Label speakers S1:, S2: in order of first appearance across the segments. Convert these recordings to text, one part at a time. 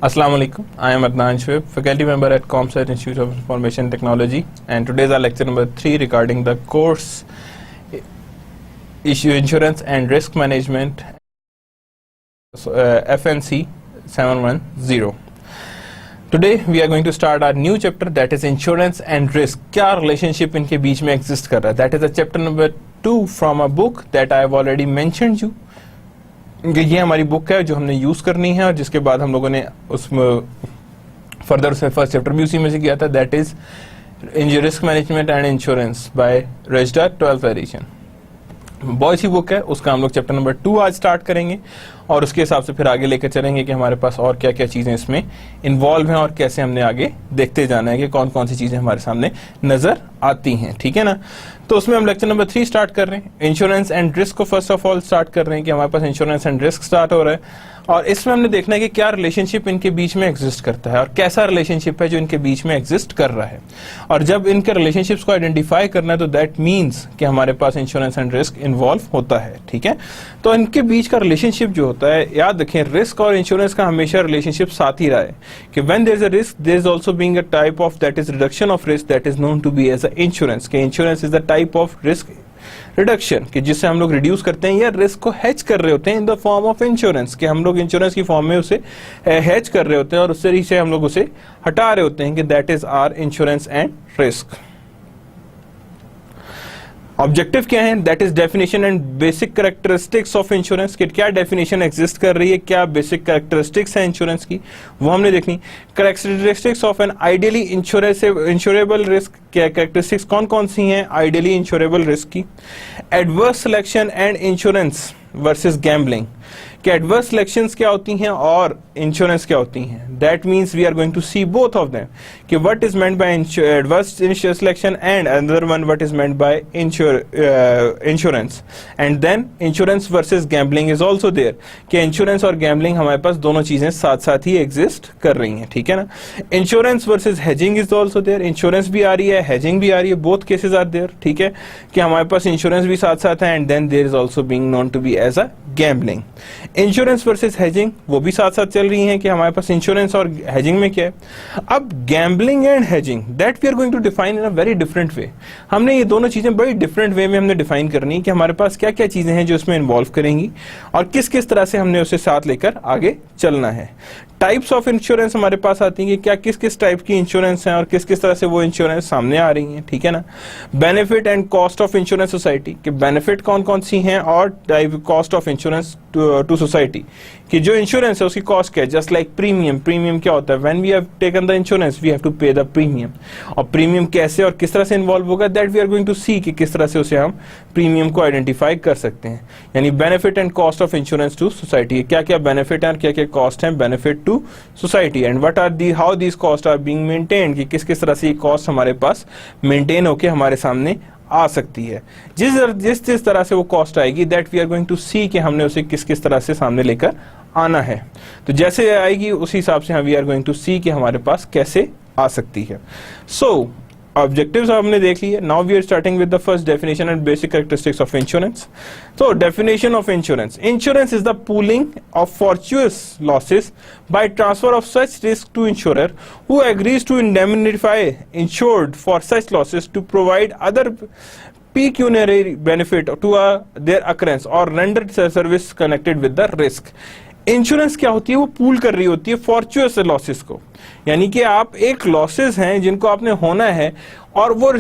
S1: Assalamu alaikum. I am Adnan Shoaib, faculty member at ComSci Institute of Information Technology, and today is our lecture number 3 regarding the course issue insurance and risk management, FNC 710. Today we are going to start our new chapter, that is insurance and risk. क्या relationship इनके बीच में exist कर रहा है? That is the chapter number 2 from a book that I have already mentioned you. ये हमारी book है जो हमने यूज करनी है और जिसके बाद हम लोगों ने उसमें फर्दर से फर्स्ट चैप्टर भी उसी में से किया था, that is risk management and insurance by Rejda 12th edition. बहुत सी बुक है, उसका हम लोग चैप्टर नंबर 2 आज स्टार्ट करेंगे और उसके हिसाब से फिर आगे लेकर चलेंगे कि हमारे पास और क्या क्या चीज़ें इसमें इन्वॉल्व हैं और कैसे हमने आगे देखते जाना है कि कौन कौन सी चीज़ें हमारे सामने नज़र आती हैं। ठीक है ना, तो उसमें हम लेक्चर नंबर 3 स्टार्ट कर रहे हैं। इंश्योरेंस एंड रिस्क को फर्स्ट ऑफ ऑल स्टार्ट कर रहे हैं कि हमारे पास इंश्योरेंस एंड रिस्क स्टार्ट हो रहा है और इसमें हमने देखना है कि क्या रिलेशनशिप इनके बीच में एग्जिस्ट करता है और कैसा रिलेशनशिप है जो इनके बीच में एग्जिस्ट कर रहा है। और जब इनके रिलेशनशिप्स को आइडेंटिफाई करना है तो दैट मीन्स कि हमारे पास इंश्योरेंस एंड रिस्क इन्वॉल्व होता है। ठीक है, तो इनके बीच का रिलेशनशिप जो होता है, याद रखें रिस्क और इंश्योरेंस का हमेशा रिलेशनशिप साथ ही रहा है कि when there is a risk there is also being a type of that is reduction of risk that is known to be as a insurance. के insurance is the type of risk reduction कि जिससे हम लोग reduce करते हैं या risk को hedge कर रहे होते हैं in the form of insurance, कि हम लोग इंश्योरेंस की फॉर्म में उसे हेज कर रहे होते हैं और उससे से हम लोग उसे हटा रहे होते हैं कि that is our insurance and risk. Objective क्या है, that is definition and basic characteristics of insurance, कि क्या डेफिनेशन एग्जिस्ट कर रही है, क्या बेसिक कैरेक्टरिस्टिक्स है इंश्योरेंस की, वो हमने देखनी। Characteristics of an ideally insurable risk, क्या कैरेक्टरिस्टिक्स कौन कौन सी हैं आइडियली इंश्योरेबल रिस्क की। Adverse selection and insurance versus gambling, कि एडवर्स सिलेक्शंस क्या होती हैं और इंश्योरेंस क्या होती हैं। That means we are going to see both of them कि what is meant by adverse selection and another one what is meant by insurance. And then insurance versus gambling is also there, कि insurance और gambling हमारे पास दोनों चीजें साथ साथ ही exist कर रही हैं। ठीक है ना, insurance versus hedging is also there, insurance भी आ रही है हेजिंग भी आ रही है, बोथ केसेस आर देयर। ठीक है, कि हमारे पास इंश्योरेंस भी साथ साथ है and then there is also being known to be as a gambling. Insurance versus hedging वो भी साथ साथ चल रही हैं कि हमारे पास इंश्योरेंस और हेजिंग में क्या है। अब gambling and hedging that we are going to define in a very different way. हमने ये दोनों चीजें बड़ी डिफरेंट वे में हमने डिफाइन करनी है कि हमारे पास क्या क्या चीजें हैं जो इसमें इन्वॉल्व करेंगी और किस किस तरह से हमने उसे साथ लेकर आगे चलना है। टाइप्स ऑफ इंश्योरेंस हमारे पास आती है कि क्या किस किस टाइप की इंश्योरेंस हैं और किस किस तरह से वो इंश्योरेंस सामने आ रही हैं। ठीक है ना, benefit and cost of insurance society, कि बेनिफिट कौन कौन सी हैं और cost of insurance to society, कि जो इंश्योरेंस है उसकी कॉस्ट क्या है। जस्ट लाइक प्रीमियम, प्रीमियम क्या होता है, when we have taken the insurance we have to pay the premium, और प्रीमियम कैसे और किस तरह से इन्वॉल्व होगा that we are going to see कि किस तरह से उसे हम प्रीमियम को आइडेंटिफाई कर सकते हैं। यानी benefit and cost of insurance to society, क्या क्या बेनिफिट है और क्या क्या कॉस्ट है benefit to society, and what are the how these cost are being maintained, कि किस किस तरह से ये कॉस्ट हमारे पास मेंटेन होकर हमारे सामने आ सकती है। जिस तरह से वो कॉस्ट आएगी that we are going to see कि हमने उसे किस किस तरह से सामने लेकर आना है। तो जैसे आएगी उसी हिसाब से हम we are going to see कि हमारे पास कैसे आ सकती है। सो ऑब्जेक्टिव्स हमने देख लिए। Now we are starting with the first definition and basic characteristics of insurance. तो definition of insurance, insurance is the pooling of fortuitous losses by transfer of such risk to insurer who agrees to indemnify insured for such losses to provide other pecuniary benefit to their occurrence or render service connected with the risk। Insurance क्या होती है, वो pool कर रही होती है फॉर्चुअस losses को, यानी कि आप एक लॉसेस हैं जिनको आपने होना है और वो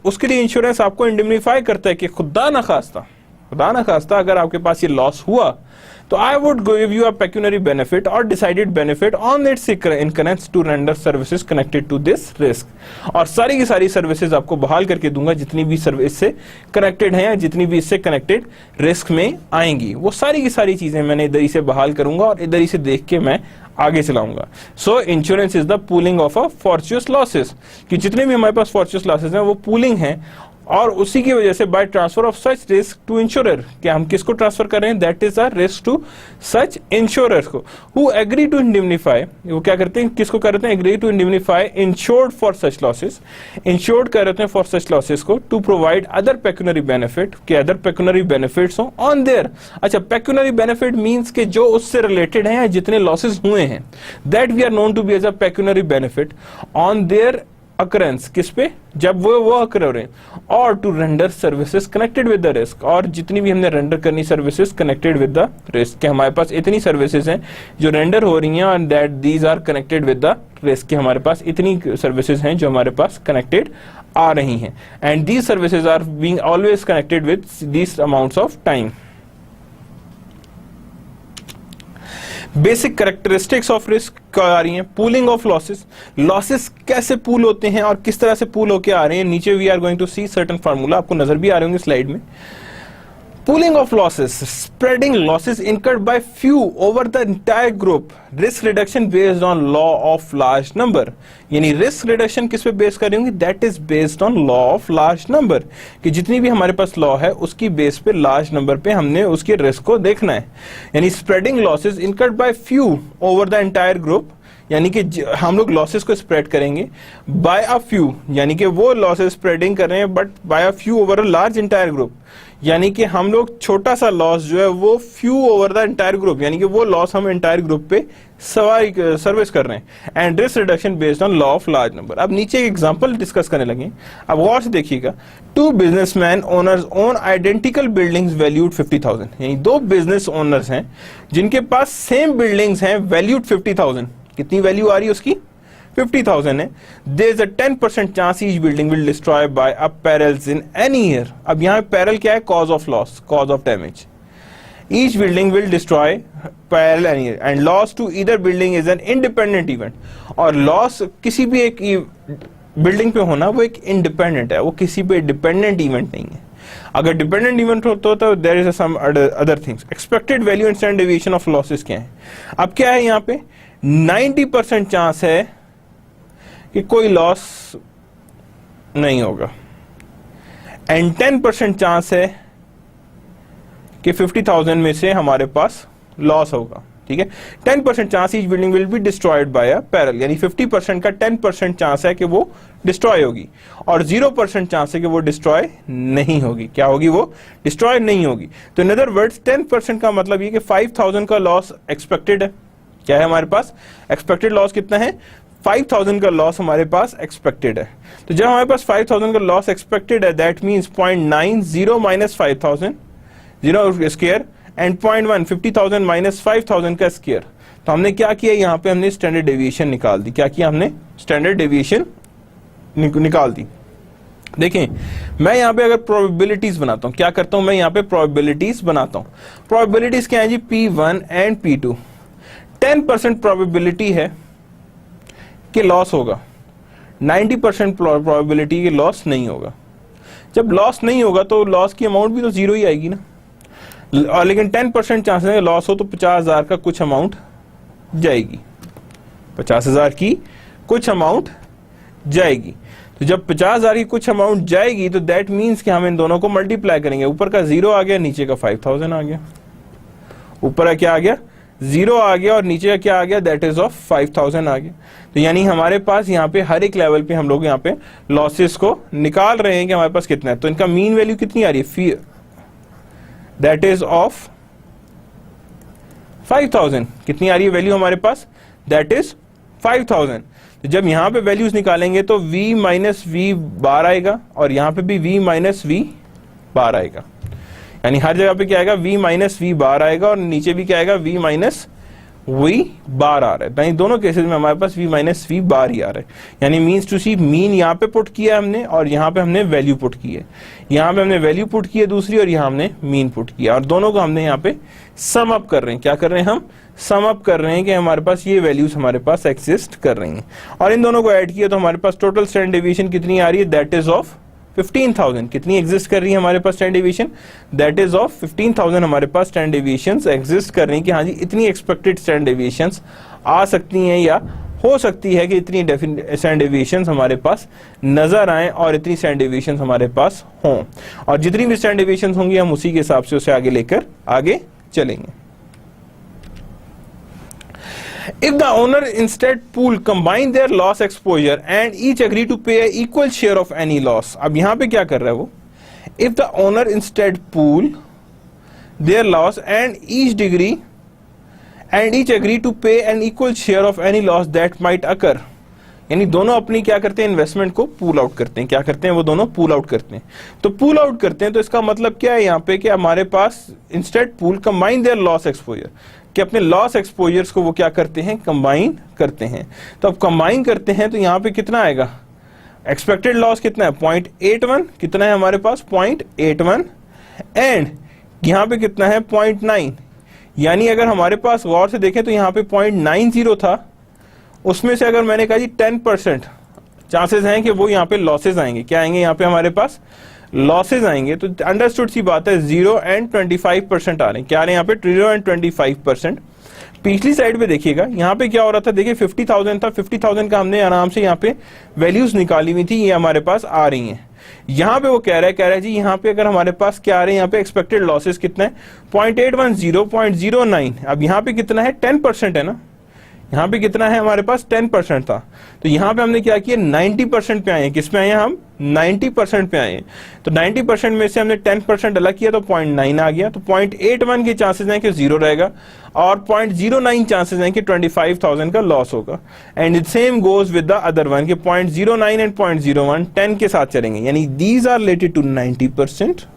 S1: उसके लिए इंश्योरेंस आपको इंडेमनिफाई करता है कि खुदा ना खास्ता अगर आपके पास ये लॉस हुआ तो I would give you a pecuniary benefit और decided benefit on its incurrence to render services connected to this risk, और सारी की सारी सर्विसेज आपको बहाल करके दूंगा जितनी भी सर्विस से कनेक्टेड हैं या जितनी भी इससे कनेक्टेड रिस्क में आएंगी, वो सारी की सारी चीजें मैंने इधर ही से बहाल करूंगा और इधर ही से देख के मैं आगे चलाऊंगा। So insurance is the pooling of a fortuitous losses, कि जितने भी हमारे पास फॉर्चुअस लॉसेस हैं वो पूलिंग हैं और उसी की वजह से by transfer of such risk to insurer, क्या हम किसको ट्रांसफर कर रहे हैं, that is a risk to such insurer को, हु एग्री टू इंडिमनिफाई, वो क्या करते हैं, किसको कर रहे हैं, agree to indemnify insured for such losses, insured कर रहे हैं फॉर सच लॉसेस को, to provide other pecuniary benefit, के अदर पेक्यूनरी बेनिफिट्स हो ऑन देयर, अच्छा पेक्यूनरी बेनिफिट मींस के जो उससे रिलेटेड हैं, जितने लॉसेस हुए हैं, that we are known to be as a pecuniary benefit on their occurrence, किस पे, जब वो अकर हो रहे हैं, और to render services connected with the risk, और जितनी भी हमने रेंडर करनी services connected with the risk, के हमारे पास इतनी सर्विसेज हैं जो रेंडर हो रही हैं और that these are connected with the risk, के हमारे पास इतनी सर्विसेज हैं जो हमारे पास कनेक्टेड आ रही हैं, and these services are being always connected with these amounts of time. Basic characteristics of risk आ रही हैं, पूलिंग ऑफ लॉसेस, लॉसेस कैसे पूल होते हैं और किस तरह से पूल होके आ रहे हैं, नीचे we are going to see certain formula, आपको नजर भी आ रहे होंगे स्लाइड में। Pooling of losses, spreading losses incurred by few over the entire group, risk reduction based on law of large number, यानी risk reduction किस पे बेस कर रही होंगी, that is based on law of large number, कि जितनी भी हमारे पास लॉ है उसकी बेस पे लार्ज नंबर पे हमने उसके रिस्क को देखना है, यानी spreading losses incurred by few over the entire group, यानी कि हम लोग लॉसेस को स्प्रेड करेंगे बाय अ फ्यू, यानी कि वो लॉसेस स्प्रेडिंग कर रहे हैं but by a few over a large entire group, यानी कि हम लोग छोटा सा लॉस जो है वो few over the entire group, यानी कि वो लॉस हम इंटायर ग्रुप पे सर्विस कर रहे हैं, and risk reduction based on law of large number. अब नीचे एक एग्जांपल डिस्कस करने लगे, अब गौर से देखिएगा, two businessman owners own identical buildings valued 50,000, यानी दो बिजनेस ओनर्स हैं जिनके पास सेम बिल्डिंग्स हैं वैल्यूड 50,000, कितनी वैल्यू आ रही है उसकी, 50,000 है, there is a 10% chance each building will destroy by a perils in any year, अब यहाँ पे पेरिल क्या है, cause of loss, cause of damage, each building will destroy peril any year, and loss to either building is an independent event, और loss किसी भी एक building पे होना वो एक इंडिपेंडेंट है, वो किसी पे डिपेंडेंट इवेंट नहीं है, अगर डिपेंडेंट इवेंट होता तो there is some other things. Expected value and standard deviation of losses क्या है, अब क्या है यहाँ पे 90% चांस है कि कोई लॉस नहीं होगा, एंड 10% चांस है कि 50,000 में से हमारे पास लॉस होगा, ठीक है, 10% chance each building will be destroyed by a peril, यानी 50% का 10% चांस है कि वो डिस्ट्रॉय होगी, और 0% चांस है कि वो डिस्ट्रॉय नहीं होगी, क्या होगी, वो डिस्ट्रॉय नहीं होगी। तो इन अदर वर्ड्स 10% का मतलब ये कि 5,000 का लॉस एक्सपेक्टेड है, क्या है हमारे पास, एक्सपेक्टेड लॉस कितना है, 5,000 का लॉस हमारे पास एक्सपेक्टेड है, तो जब हमारे पास 5,000 का लॉस एक्सपेक्टेड है, that means 0.90 minus 5,000 0 square and 0.1 50,000 minus 5,000 का स्क्वायर, तो हमने क्या किया, यहाँ पे हमने स्टैंडर्ड डेविएशन निकाल दी, क्या किया हमने, स्टैंडर्ड डेविएशन निकाल दी। देखें मैं यहाँ पे अगर प्रोबेबिलिटीज बनाता हूँ, क्या करता हूँ मैं यहाँ पे प्रोबेबिलिटीज बनाता हूँ, प्रोबेबिलिटीज क्या है जी, P1 एंड P2, 10% प्रोबेबिलिटी है कि लॉस होगा, 90% प्रोबेबिलिटी कि लॉस नहीं होगा, जब लॉस नहीं होगा तो लॉस की अमाउंट भी तो जीरो ही आएगी ना, और लेकिन 10% चांस है लॉस हो तो 50,000 का कुछ अमाउंट जाएगी, 50,000 की कुछ अमाउंट जाएगी, तो जब 50,000 की कुछ अमाउंट जाएगी तो दैट मीन्स कि हम इन दोनों को मल्टीप्लाई करेंगे, ऊपर का 0 आ गया, नीचे का 5,000 आ गया, ऊपर का क्या आ गया, 0 आ गया और नीचे का क्या आ गया, दैट इज ऑफ 5,000 आ गया, तो यानी हमारे पास यहाँ पे हर एक लेवल पे हम लोग यहाँ पे लॉसेस को निकाल रहे हैं कि हमारे पास कितना है, तो इनका मीन वैल्यू कितनी आ रही है, दैट इज ऑफ 5,000, कितनी आ रही है वैल्यू हमारे पास, दैट इज 5,000, तो जब यहाँ पे वैल्यूज निकालेंगे तो v माइनस वी बार आएगा और यहाँ पे भी v माइनस वी बार आएगा, यानी हर जगह पे क्या आएगा, v माइनस वी बार आएगा और नीचे भी क्या आएगा, v माइनस वी बार आ रहा है, यानी दोनों केसेस में हमारे पास v माइनस वी बार ही आ रहा है, यानी मीन्स टू सी मीन यहाँ पे पुट किया है हमने और यहाँ पे हमने वैल्यू पुट की है, यहाँ पे हमने वैल्यू पुट की है दूसरी और यहाँ हमने मीन पुट किया, और दोनों को हमने यहाँ पे सम अप कर रहे हैं, क्या कर रहे हैं हम, सम अप कर रहे हैं कि हमारे पास ये वैल्यूज हमारे पास एग्जिस्ट कर रही हैं, और इन दोनों को ऐड किया तो हमारे पास टोटल स्टैंडर्ड डेविएशन कितनी आ रही है, दैट इज ऑफ 15,000, कितनी एग्जिस्ट कर रही है हमारे पास standard deviation, that is of 15,000 हमारे पास स्टैंडर्ड डेविएशंस एग्जिस्ट कर रही हैं कि हाँ जी इतनी एक्सपेक्टेड स्टैंडर्ड डेविएशंस आ सकती हैं या हो सकती है कि इतनी स्टैंडर्ड डेविएशंस हमारे पास नजर आए और इतनी स्टैंडर्ड डेविएशंस हमारे पास हों, और जितनी भी स्टैंडर्ड डेविएशंस होंगी हम उसी के हिसाब से उसे आगे लेकर आगे चलेंगे। If the owner instead pool combine their loss exposure and each agree to pay an equal share of any loss, अब यहां पे क्या कर रहा है वो, if the owner instead pool their loss and each agree to pay an equal share of any loss that might occur, यानी दोनों अपनी क्या करते हैं, इन्वेस्टमेंट को पूल आउट करते हैं। क्या करते हैं वो दोनों, पूल आउट करते हैं। तो पूल आउट करते हैं तो इसका मतलब क्या है यहाँ पे कि हमारे पास instead pool combine their loss exposure, कि अपने लॉस एक्सपोजर्स को वो क्या करते हैं, कंबाइन करते हैं। तो अब कंबाइन करते हैं तो यहाँ पे कितना आएगा, एक्सपेक्टेड लॉस कितना है 0.81, कितना है हमारे पास 0.81, एंड यहाँ पे कितना है 0.9, यानी अगर हमारे पास गौर से देखें तो यहाँ पे 0.90 था, उसमें से अगर मैंने कहा जी 10% चांसेस हैं कि वो यहाँ पे लॉसेज आएंगे। क्या आएंगे यहाँ पे हमारे पास, लॉसेज आएंगे। तो अंडरस्टूड सी बात है 0 एंड 25% आ रहे हैं। क्या आ रहे हैं यहाँ पे 0 एंड 25%। पिछली साइड पे देखिएगा यहाँ पे क्या हो रहा था, देखिए 50,000 था, 50,000 का हमने आराम से यहाँ पे वैल्यूज निकाली हुई थी, ये हमारे पास आ रही हैं। यहाँ पे वो कह रहा है जी यहाँ पे अगर हमारे पास क्या आ रहे हैं, यहाँ पे एक्सपेक्टेड लॉसेज कितना है 0.810, 0.09। अब यहाँ पे कितना है 10% है ना, यहाँ पे कितना है हमारे पास 10% था। तो यहाँ पे हमने क्या किया 90% पे आए हैं। किस पे आए हैं हम, 90% पे आए हैं। तो 90% में से हमने 10% अलग किया तो 0.9 आ गया। तो 0.81 के चांसेस हैं कि 0 रहेगा और 0.09 चांसेस हैं कि 25,000 का लॉस होगा। And it same goes with the other one कि 0.09 एंड 0.01 10 के साथ चलेंगे, यानी these are related to 90%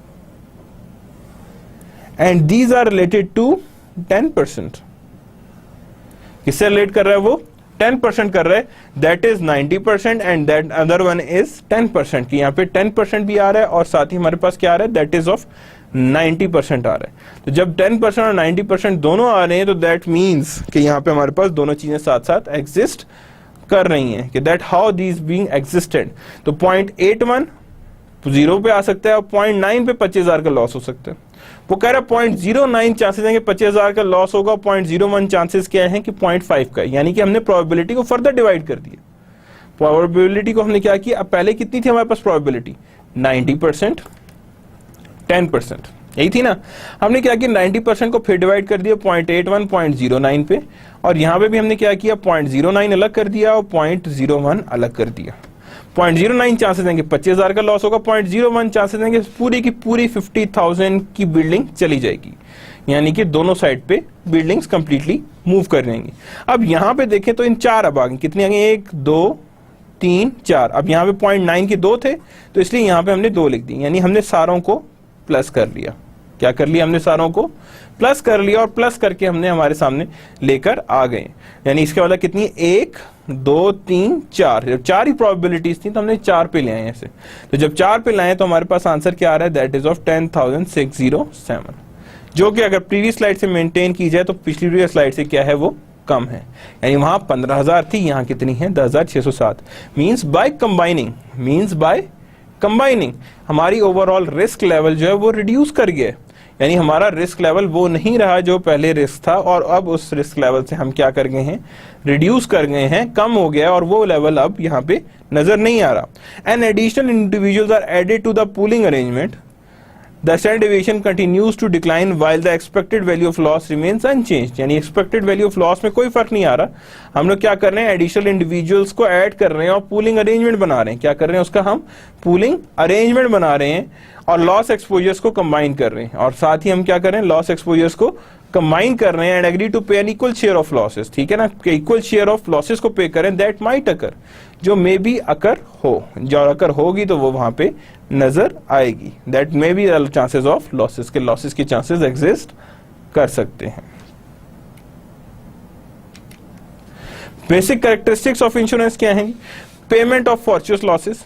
S1: and these are related to 10%। किससे रिलेट कर रहा है वो, 10% कर रहा है, that is 90% and that other one is 10%। कि यहाँ पे 10% भी आ रहा है और साथ ही हमारे पास क्या आ रहा है, दैट इज ऑफ 90% आ रहा है। तो जब 10% और 90% दोनों आ रहे हैं तो दैट मीन्स कि यहाँ पे हमारे पास दोनों चीजें साथ साथ एग्जिस्ट कर रही हैं, कि that how these being existed. तो 0.81 0 पे आ सकता है और 0.9 पे 25,000 का लॉस हो सकता है। वो कह रहा है 0.09 चांसेस हैं कि 25,000 का लॉस होगा, 0.01 चांसेस क्या है कि 0.5 का, यानी कि हमने प्रोबेबिलिटी को फर्दर डिवाइड कर दिया। प्रोबेबिलिटी को हमने क्या किया, अब पहले कितनी थी हमारे पास प्रोबेबिलिटी 90%, 10%, यही थी ना। हमने क्या किया 90% को फिर डिवाइड कर दिया 0.81, 0.09 पे, और यहाँ पे भी हमने क्या किया 0.09 अलग कर दिया और 0.01 अलग कर दिया। 0.09 चांसेस हैं कि 25,000 का लॉस होगा, 0.01 चांसेस हैं कि पूरी की पूरी 50,000 की बिल्डिंग चली जाएगी, यानी कि दोनों साइड पे बिल्डिंग्स कंप्लीटली मूव कर जाएंगी। अब यहाँ पे देखें तो इन 4 अब आ गई, कितनी आ गई 1 2 3 4। अब यहाँ पे 0.9 के 2 थे तो इसलिए यहाँ पे हमने 2 लिख दी, यानी हमने सारों को प्लस कर लिया। क्या कर लिया हमने, सारों को प्लस कर लिया और प्लस करके हमने हमारे सामने लेकर आ गए। यानी इसके मतलब कितनी 1 2 3 4, जब 4 ही प्रोबेबिलिटीज थी तो हमने 4 पे ले आए ऐसे। तो जब 4 पे लाए तो हमारे पास आंसर क्या आ रहा है, दैट इज ऑफ 10,607, जो कि अगर प्रीवियस स्लाइड से मेंटेन की जाए तो पिछली स्लाइड से क्या है वो कम है। यानी वहां 15,000 थी, यहाँ कितनी है 10,607। मीन्स बाय कंबाइनिंग हमारी ओवरऑल रिस्क लेवल जो है वो रिड्यूस कर गया। यानी हमारा रिस्क लेवल वो नहीं रहा जो पहले रिस्क था, और अब उस रिस्क लेवल से हम क्या कर गए हैं, रिड्यूस कर गए हैं, कम हो गया, और वो लेवल अब यहाँ पे नजर नहीं आ रहा। And additional individuals are added to the pooling arrangement, the standard deviation continues to decline while the expected value of loss remains unchanged. यानी एक्सपेक्टेड वैल्यू ऑफ लॉस में कोई फर्क नहीं आ रहा। हम लोग क्या कर रहे हैं, एडिशनल इंडिविजुअल्स को ऐड कर रहे हैं और पूलिंग अरेंजमेंट बना रहे हैं। क्या कर रहे हैं, उसका हम पूलिंग अरेंजमेंट बना रहे हैं और लॉस एक्सपोजर्स को कंबाइन कर रहे हैं, और साथ ही हम क्या कर रहे हैं, लॉस एक्सपोजर्स को कंबाइन कर रहे हैं and agree to pay an equal share of losses. ठीक है ना, इक्वल शेयर ऑफ लॉसेस को पे करें, दैट माइट अकर, जो मे बी अकर हो, जो अकर होगी तो वो वहां पे नजर आएगी। That may be chances of losses, के लॉसेस के चांसेस एग्जिस्ट कर सकते हैं। बेसिक कैरेक्टरिस्टिक्स ऑफ इंश्योरेंस क्या है, पेमेंट ऑफ फॉर्चूस लॉसेस।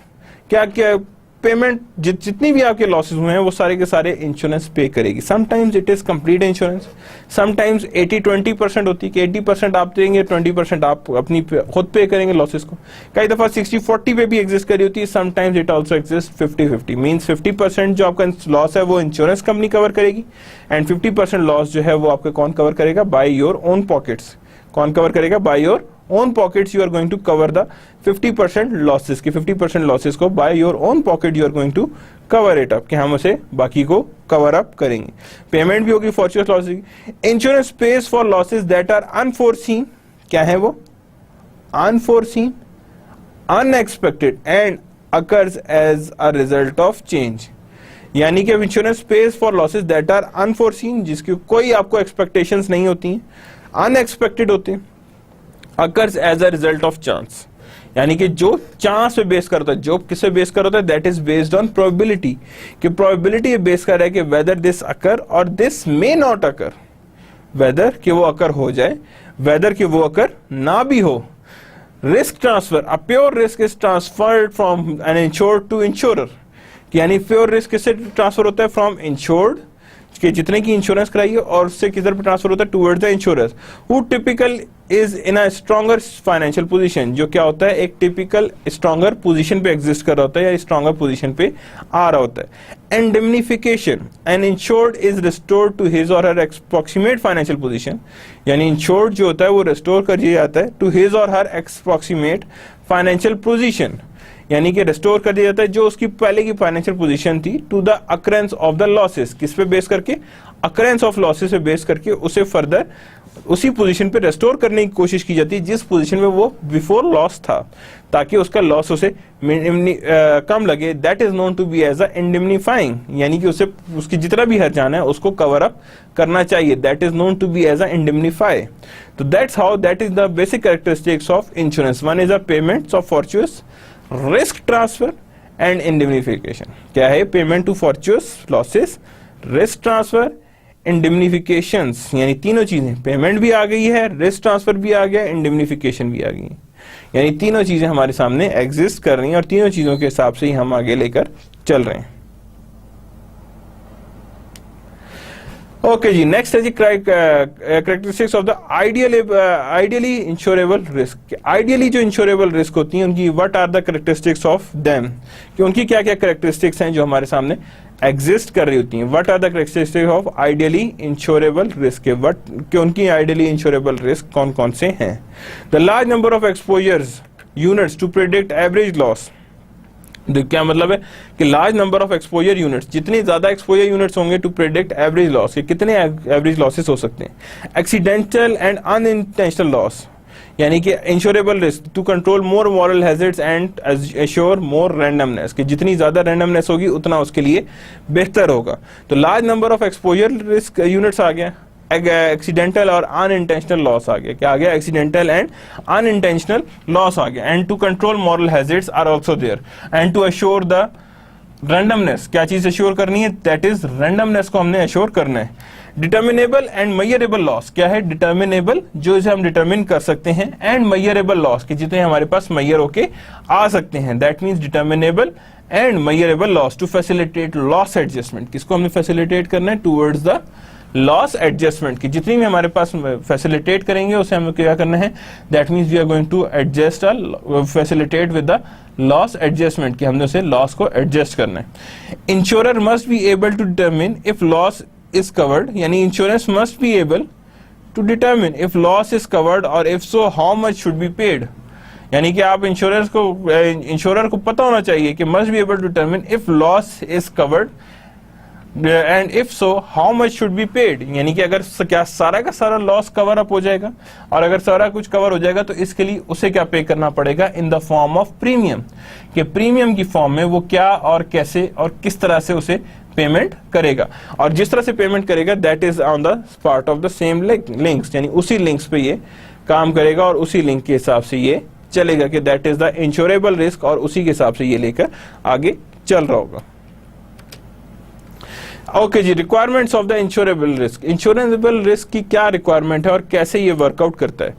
S1: क्या क्या पेमेंट, जितनी भी आपके लॉसेस हुए हैं वो सारे के सारे इंश्योरेंस पे करेगी। Sometimes it is complete insurance, sometimes 80-20% होती है कि 80% आप देंगे, 20% आप अपनी खुद पे करेंगे लॉसेस को। कई दफा 60-40 पे भी एग्जिस्ट करी होती है। Sometimes it also exist 50-50, means 50% जो आपका लॉस है वो इंश्योरेंस कंपनी कवर करेगी एंड 50% लॉस जो है वो आपका कौन कवर करेगा, बाय योर ओन पॉकेट्स। कौन कवर करेगा, by your own pockets you are going to cover the 50% losses की 50% लॉसेस को by your own pocket you are going to cover it up, कि हम उसे बाकी को कवर अप करेंगे। पेमेंट भी होगी फॉर्चुनस लॉसेस की। Insurance pays for losses that are unforeseen, क्या है वो? Unforeseen, unexpected and occurs as a result of change. यानी कि insurance pays for losses that are unforeseen, जिसकी कोई आपको एक्सपेक्टेशंस नहीं होती हैं, अनएक्सपेक्टेड होते हैं, occurs as a result of chance, यानी कि जो चांस पे बेस करता है, जो किसे बेस कर होता है, that is based on probability, कि प्रोबेबिलिटी बेस कर रहा है कि whether this occur or this may not occur, whether कि वो अकर हो जाए, वेदर कि वो अकर ना भी हो। Risk transfer, a pure risk is transferred from an insured to insurer, यानी प्योर रिस्क किससे ट्रांसफर होता है? फ्रॉम इंश्योर्ड, कि जितने की इंश्योरेंस कराई है, और उससे किधर पे ट्रांसफर होता है? Towards the insurers who typical is in a stronger financial position, जो क्या होता है? एक टिपिकल स्ट्रॉन्गर पोजीशन पे एग्जिस्ट कर रहा होता है या स्ट्रॉन्गर पोजीशन पे आ रहा होता है। Indemnification, an insured is restored to his or her approximate financial position, यानी इंश्योर्ड जो होता है वो रिस्टोर कर दिया जाता है to his or her approximate financial position, यानी कि रिस्टोर कर दिया जाता है जो उसकी पहले की फाइनेंशियल पोजीशन थी, to the occurrence of the losses, किस पे बेस करके? अकरेंस ऑफ लॉसेस पे बेस करके उसे फर्दर उसी पोजीशन पे रेस्टोर करने की कोशिश की जाती है जिस पोजीशन में वो बिफोर लॉस था, ताकि उसका लॉस उसे कम लगे। That is known to be as a indemnifying, यानी कि उसे उसकी जितना भी हर्जाना है उसको कवर अप करना चाहिए। That is known to be as a indemnify. तो that's how, that is the basic characteristics of insurance. One is a payments of fortuitous, risk transfer and indemnification. क्या है? Payment to fortuitous losses, risk transfer, indemnifications, यानी तीनों चीजें, payment भी आ गई है, risk transfer भी आ गया, इंडेमनिफिकेशन भी आ गई है, यानी तीनों चीजें हमारे सामने एग्जिस्ट कर रही हैं और तीनों चीजों के हिसाब से ही हम आगे लेकर चल रहे हैं। ओके जी, नेक्स्ट है जी characteristics of the ideally insurable risk. Ideally जो इंश्योरेबल रिस्क होती हैं उनकी what are the characteristics of them, कि उनकी क्या क्या कैरेक्टरिस्टिक्स हैं जो हमारे सामने एग्जिस्ट कर रही होती हैं। What are the characteristics of ideally insurable risk, कि उनकी आइडियली इंश्योरेबल रिस्क कौन कौन से हैं। The large number of exposures units to predict average loss. क्या मतलब है? कि large number of exposure units, जितनी ज्यादा एक्सपोजर यूनिट्स होंगे टू प्रेडिक्ट एवरेज लॉस, कितने एवरेज लॉसेस हो सकते हैं। एक्सीडेंटल एंड अनइंटेंशनल लॉस, यानी कि insurable risk to control more moral hazards and assure more randomness, कि जितनी ज्यादा रैंडमनेस होगी उतना उसके लिए बेहतर होगा। तो large number of exposure risk units आ गया, एक्सीडेंटल और अनइंटेंशनल लॉस आ गया। क्या आ गया? एक्सीडेंटल एंड अनइंटेंशनल लॉस आ गया। And to control moral hazards are also there and to assure the randomness. क्या चीज अश्योर करनी है? दैट इज रैंडमनेस को हमने अश्योर करना है। डिटर्मिनेबल एंड मेजरेबल लॉस, क्या है? डिटर्मिनेबल जो इसे हम डिटर्मिन कर सकते हैं, एंड मेजरेबल लॉस कि जितने हमारे पास मेजर होके आ सकते हैं। That means determinable and measurable loss to facilitate loss adjustment. किसको हमने फैसिलिटेट करना है? टूवर्ड्स द लॉस एडजस्टमेंट, की जितनी भी हमारे पास फैसिलिटेट करेंगे उसे हमें क्या करना है? That means we are going to adjust facilitate with the loss adjustment, कि हमने उसे लॉस को एडजस्ट करना है। Insurer must be able to determine if loss is covered, यानी insurance must be able to determine if loss is covered और if so how much should be paid, यानी कि आप इंश्योरर को पता होना चाहिए कि must be able to determine if loss is covered and if so how much should be paid, यानी कि अगर क्या सारा का सारा लॉस कवर अप हो जाएगा, और अगर सारा कुछ कवर हो जाएगा तो इसके लिए उसे क्या पे करना पड़ेगा? In the form of premium, कि प्रीमियम की फॉर्म में वो क्या और कैसे और किस तरह से उसे पेमेंट करेगा। और जिस तरह से पेमेंट करेगा that is on the part of the same links, यानी उसी लिंक्स पे ये काम करेगा और उसी लिंक के हिसाब से ये चलेगा, कि that is the insurable risk, और उसी के हिसाब से ये लेकर आगे चल रहा होगा। ओके जी, requirements of the insurable risk. Insurable risk की क्या रिक्वायरमेंट है और कैसे ये वर्कआउट करता है?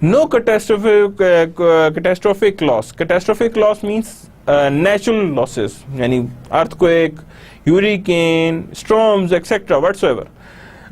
S1: No catastrophic loss. Catastrophic loss means natural losses, यानी earthquake, hurricane, storms et cetera whatsoever.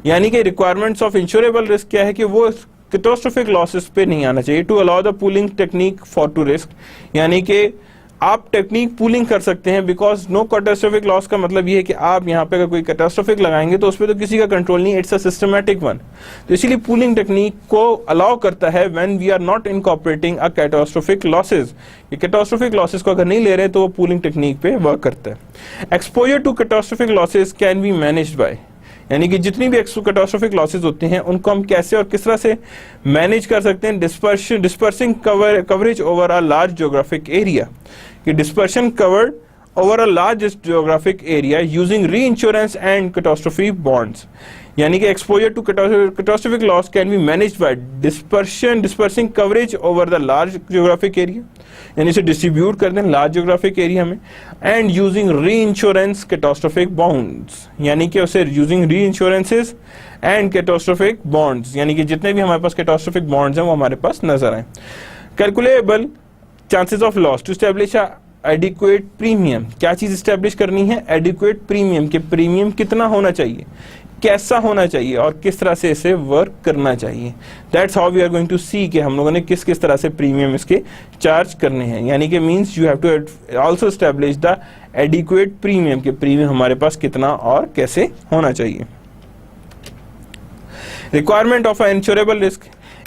S1: यानी कि रिक्वायरमेंट्स ऑफ इंश्योरेबल रिस्क क्या है? कि वो कैटास्ट्रोफिक लॉसेस पे नहीं आना चाहिए। To allow the pooling technique for to risk, यानी कि आप टेक्निक पूलिंग कर सकते हैं, बिकॉज नो कैटास्ट्रोफिक लॉस का मतलब ये है कि आप यहाँ पे अगर कोई कैटास्ट्रोफिक लगाएंगे तो उस पर तो किसी का कंट्रोल नहीं, इट्स अ सिस्टमैटिक वन। तो इसीलिए पूलिंग टेक्निक को अलाउ करता है when we are not incorporating a catastrophic losses. ये कैटास्ट्रोफिक लॉसेज को अगर नहीं ले रहे तो वो पूलिंग टेक्निक पे वर्क करता है। Exposure to catastrophic losses can be managed by, यानी कि जितनी भी कैटास्ट्रोफिक लॉसेज होते हैं उनको हम कैसे और किस तरह से मैनेज कर सकते हैं। Dispersing coverage over a large geographic area, कि dispersion covered over a large geographic area using reinsurance and catastrophe bonds, यानी कि exposure to catastrophic loss can be managed by dispersing coverage over the large geographic area, यानी इसे distribute करते हैं large geographic area में, and using reinsurance catastrophic bonds, यानी कि उसे यूजिंग री इंश्योरेंसेस एंड कैटास्ट्रोफिक बॉन्ड्स, यानी कि जितने भी हमारे पास कैटास्ट्रोफिक बॉन्ड्स हैं वो हमारे पास नजर आए। Calculable chances of loss to establish adequate premium, क्या चीज स्टैब्लिश करनी है, एडिक्वेट प्रीमियम, के प्रीमियम कितना होना चाहिए, कैसा होना चाहिए और किस तरह से इसे वर्क करना चाहिए। That's how we are going to see कि हम लोगों ने किस किस तरह से प्रीमियम इसके चार्ज करने हैं, यानी कि means you have to also establish the adequate premium, के प्रीमियम हमारे पास कितना और कैसे होना चाहिए। Requirement of insurable risk,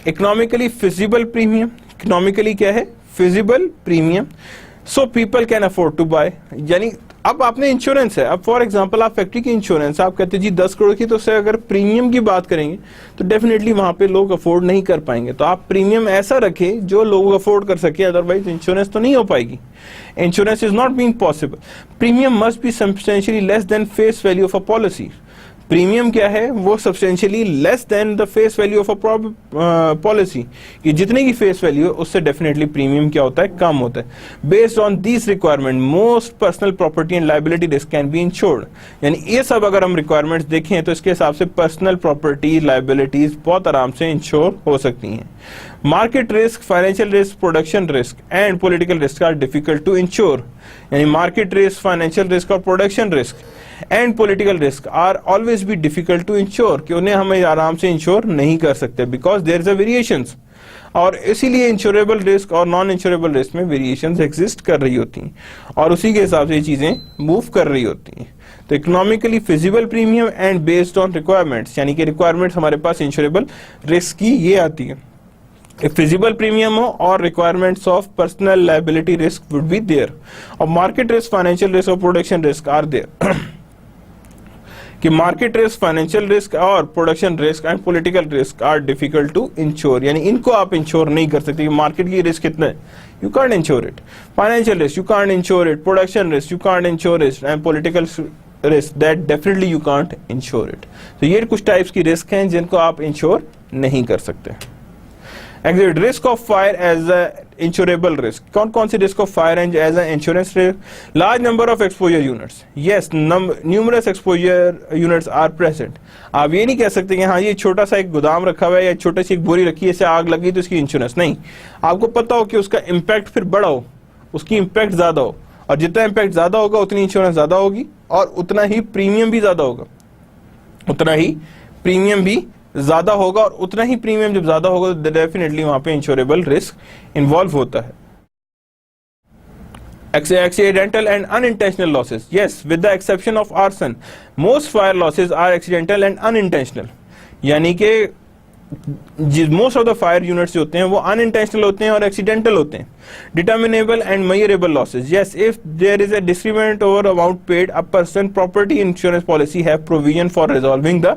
S1: economically feasible premium, economically क्या है, feasible premium, so people can afford to buy, यानी अब आपने इंश्योरेंस है, अब फॉर एग्जांपल आप फैक्ट्री की इंश्योरेंस आप कहते हैं जी 10 करोड़ की, तो उससे अगर प्रीमियम की बात करेंगे तो डेफिनेटली वहां पे लोग अफोर्ड नहीं कर पाएंगे, तो आप प्रीमियम ऐसा रखें जो लोग अफोर्ड कर सके, अदरवाइज इंश्योरेंस तो नहीं हो पाएगी, insurance is not being possible. Premium must be substantially less than face value of a policy, premium क्या है, वो substantially less than the face value of a policy, कि जितने की फेस वैल्यू है उससे डेफिनेटली प्रीमियम क्या होता है, कम होता है। Based on this requirement most personal property and liability risk can be insured, यानी ये सब अगर हम रिक्वायरमेंट्स देखें तो इसके हिसाब से पर्सनल प्रॉपर्टी लायबिलिटीज बहुत आराम से इंश्योर हो सकती हैं। Market risk, financial risk, production risk and political risk are difficult to insure, यानी मार्केट रिस्क, फाइनेंशियल रिस्क और production risk and political risk are always be difficult to insure, कि उन्हें हम आराम से इंश्योर नहीं कर सकते, because there is a variations, और इसीलिए इंश्योरेबल रिस्क और नॉन इंश्योरेबल रिस्क में वेरिएशंस एग्जिस्ट कर रही होती हैं और उसी के हिसाब से ये चीजें मूव कर रही होती हैं। तो economically feasible premium and based on requirements, यानी कि रिक्वायरमेंट्स हमारे पास इंश्योरेबल रिस्क की ये आती है, फिजिबल प्रीमियम हो और requirements of personal liability risk would be there, और मार्केट रिस्क, फाइनेंशियल रिस्क और प्रोडक्शन रिस्क आर देयर, कि मार्केट रिस्क, फाइनेंशियल रिस्क और production risk and political risk are difficult to insure, यानी इनको आप ensure नहीं कर सकते। मार्केट की रिस्क कितना है, you can't ensure it, financial risk you can't ensure it, production risk you can't ensure it and political risk that definitely you can't ensure it. तो ये कुछ टाइप्स की रिस्क हैं जिनको आप इंश्योर नहीं कर सकते। Exit risk of fire as a insurable risk, कौन कौन सी risk of fire as a insurance risk, large number of exposure units, yes numerous exposure units are present. आप ये नहीं कह सकते कि हाँ ये छोटा सा एक गोदाम रखा हुआ है या छोटी सी एक बोरी रखी है, इससे आग लगी तो इसकी इंश्योरेंस नहीं, आपको पता हो कि उसका इम्पैक्ट फिर बड़ा हो, उसकी इम्पैक्ट ज्यादा हो, और जितना इम्पैक्ट ज्यादा होगा उतनी इंश्योरेंस ज्यादा होगी और उतना ही प्रीमियम भी ज्यादा होगा, उतना ही प्रीमियम भी ज्यादा होगा, और उतना ही प्रीमियम जब ज्यादा होगा तो डेफिनेटली वहां पे इंश्योरेबल रिस्क इन्वॉल्व होता है। Accidental and unintentional losses, yes, with the exception of arson, most fire losses are accidental and unintentional, यानी कि most of the fire units जो होते हैं वो अनइंटेंशनल होते हैं और एक्सीडेंटल होते हैं। Determinable and measurable losses, yes, if there is a discriminate over amount paid, a person property insurance policy have provision for resolving the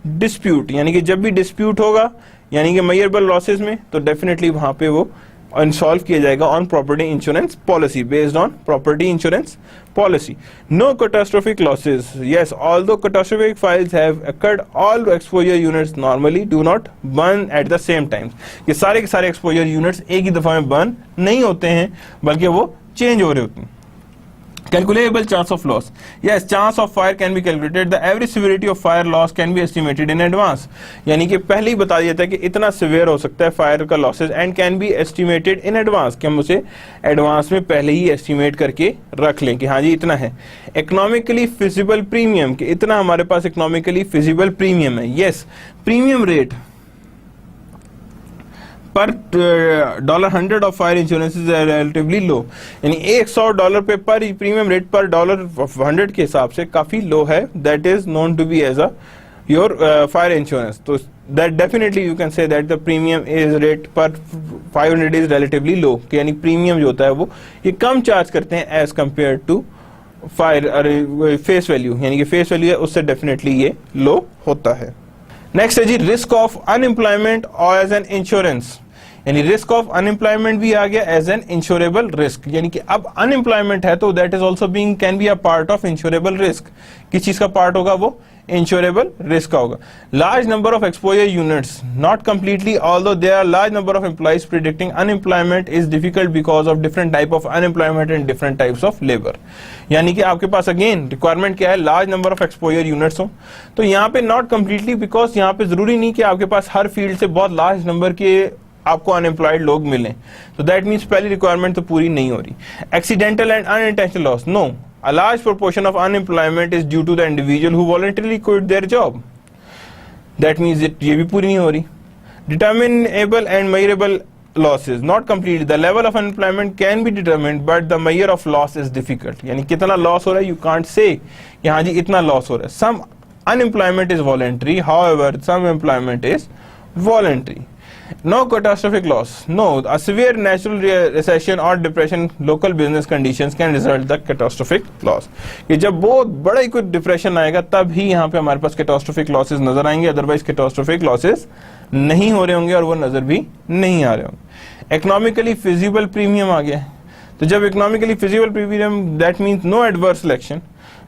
S1: dispute, यानी कि जब भी डिस्प्यूट होगा यानी कि मेजरेबल लॉसेज में तो डेफिनेटली वहां पे वो सॉल्व किया जाएगा on property insurance policy, based on property insurance policy. No catastrophic losses, yes, although catastrophic files have occurred, all exposure units normally do not burn at the same time, ये सारे के सारे exposure units एक ही दफा में burn नहीं होते हैं बल्कि वो चेंज हो रहे होते हैं। Calculable chance of loss, yes, chance of fire can be calculated, the average severity of fire loss can be estimated in advance, यानी कि पहले ही बता दिया था कि इतना सिवियर हो सकता है फायर का losses, and can be estimated in advance, कि हम उसे एडवांस में पहले ही एस्टिमेट करके रख लें कि हाँ जी इतना है। इकोनॉमिकली फिजिबल प्रीमियम, कि इतना हमारे पास इकोनॉमिकली फिजिबल प्रीमियम है, यस, प्रीमियम रेट, पर $100 of fire insurance is relatively low, यानी $100 पे पर प्रीमियम रेट पर $100 के हिसाब से काफी लो है. That is known to be as a your fire insurance. तो that definitely you can say that the premium is rate per 500 is relatively low, यानी प्रीमियम जो होता है वो ये कम चार्ज करते हैं as compare to fire face value, यानी कि फेस वैल्यू है उससे डेफिनेटली ये लो होता है. नेक्स्ट है जी रिस्क ऑफ अनएम्प्लॉयमेंट और एज एन इंश्योरेंस, यानी रिस्क ऑफ अनएम्प्लॉयमेंट भी आ गया एज एन इंश्योरेबल रिस्क, यानी कि अब अनएम्प्लॉयमेंट है तो that is also being can be a part of insurable risk. किस चीज का पार्ट होगा वो? इंश्योरेबल रिस्क का होगा. Large number of exposure units, not completely although there are large number of employees predicting unemployment is difficult because of different type of unemployment and different types of labour. यानी कि आपके पास again requirement क्या है? Large number of exposure units हो. तो यहाँ पे नॉट कंप्लीटली, बिकॉज यहाँ पे जरूरी नहीं कि आपके पास हर फील्ड से बहुत लार्ज नंबर के आपको अनएम्प्लॉयड लोग मिलें. तो दैट मीन्स पहली रिक्वायरमेंट तो पूरी नहीं हो रही. Accidental and unintentional loss, no. A large proportion of unemployment is due to the individual who voluntarily quit their job. That means ये भी पूरी नहीं हो रही. Determinable and measurable losses, not completely. The level of unemployment can be determined, but the measure of loss is difficult. यानी कितना loss हो रहा है you can't say कि हाँ जी इतना लॉस हो रहा है. Some unemployment is voluntary, however some employment is voluntary. No catastrophic loss. No, a severe natural recession or depression, local business conditions can result the catastrophic loss. कि जब बहुत बड़ा ही कुछ डिप्रेशन आएगा तब ही यहाँ पे हमारे पास catastrophic losses नजर आएंगे, अदरवाइज catastrophic losses नहीं हो रहे होंगे और वो नजर भी नहीं आ रहे होंगे. Economically feasible premium आ गया. तो जब economically feasible premium, that means no adverse selection,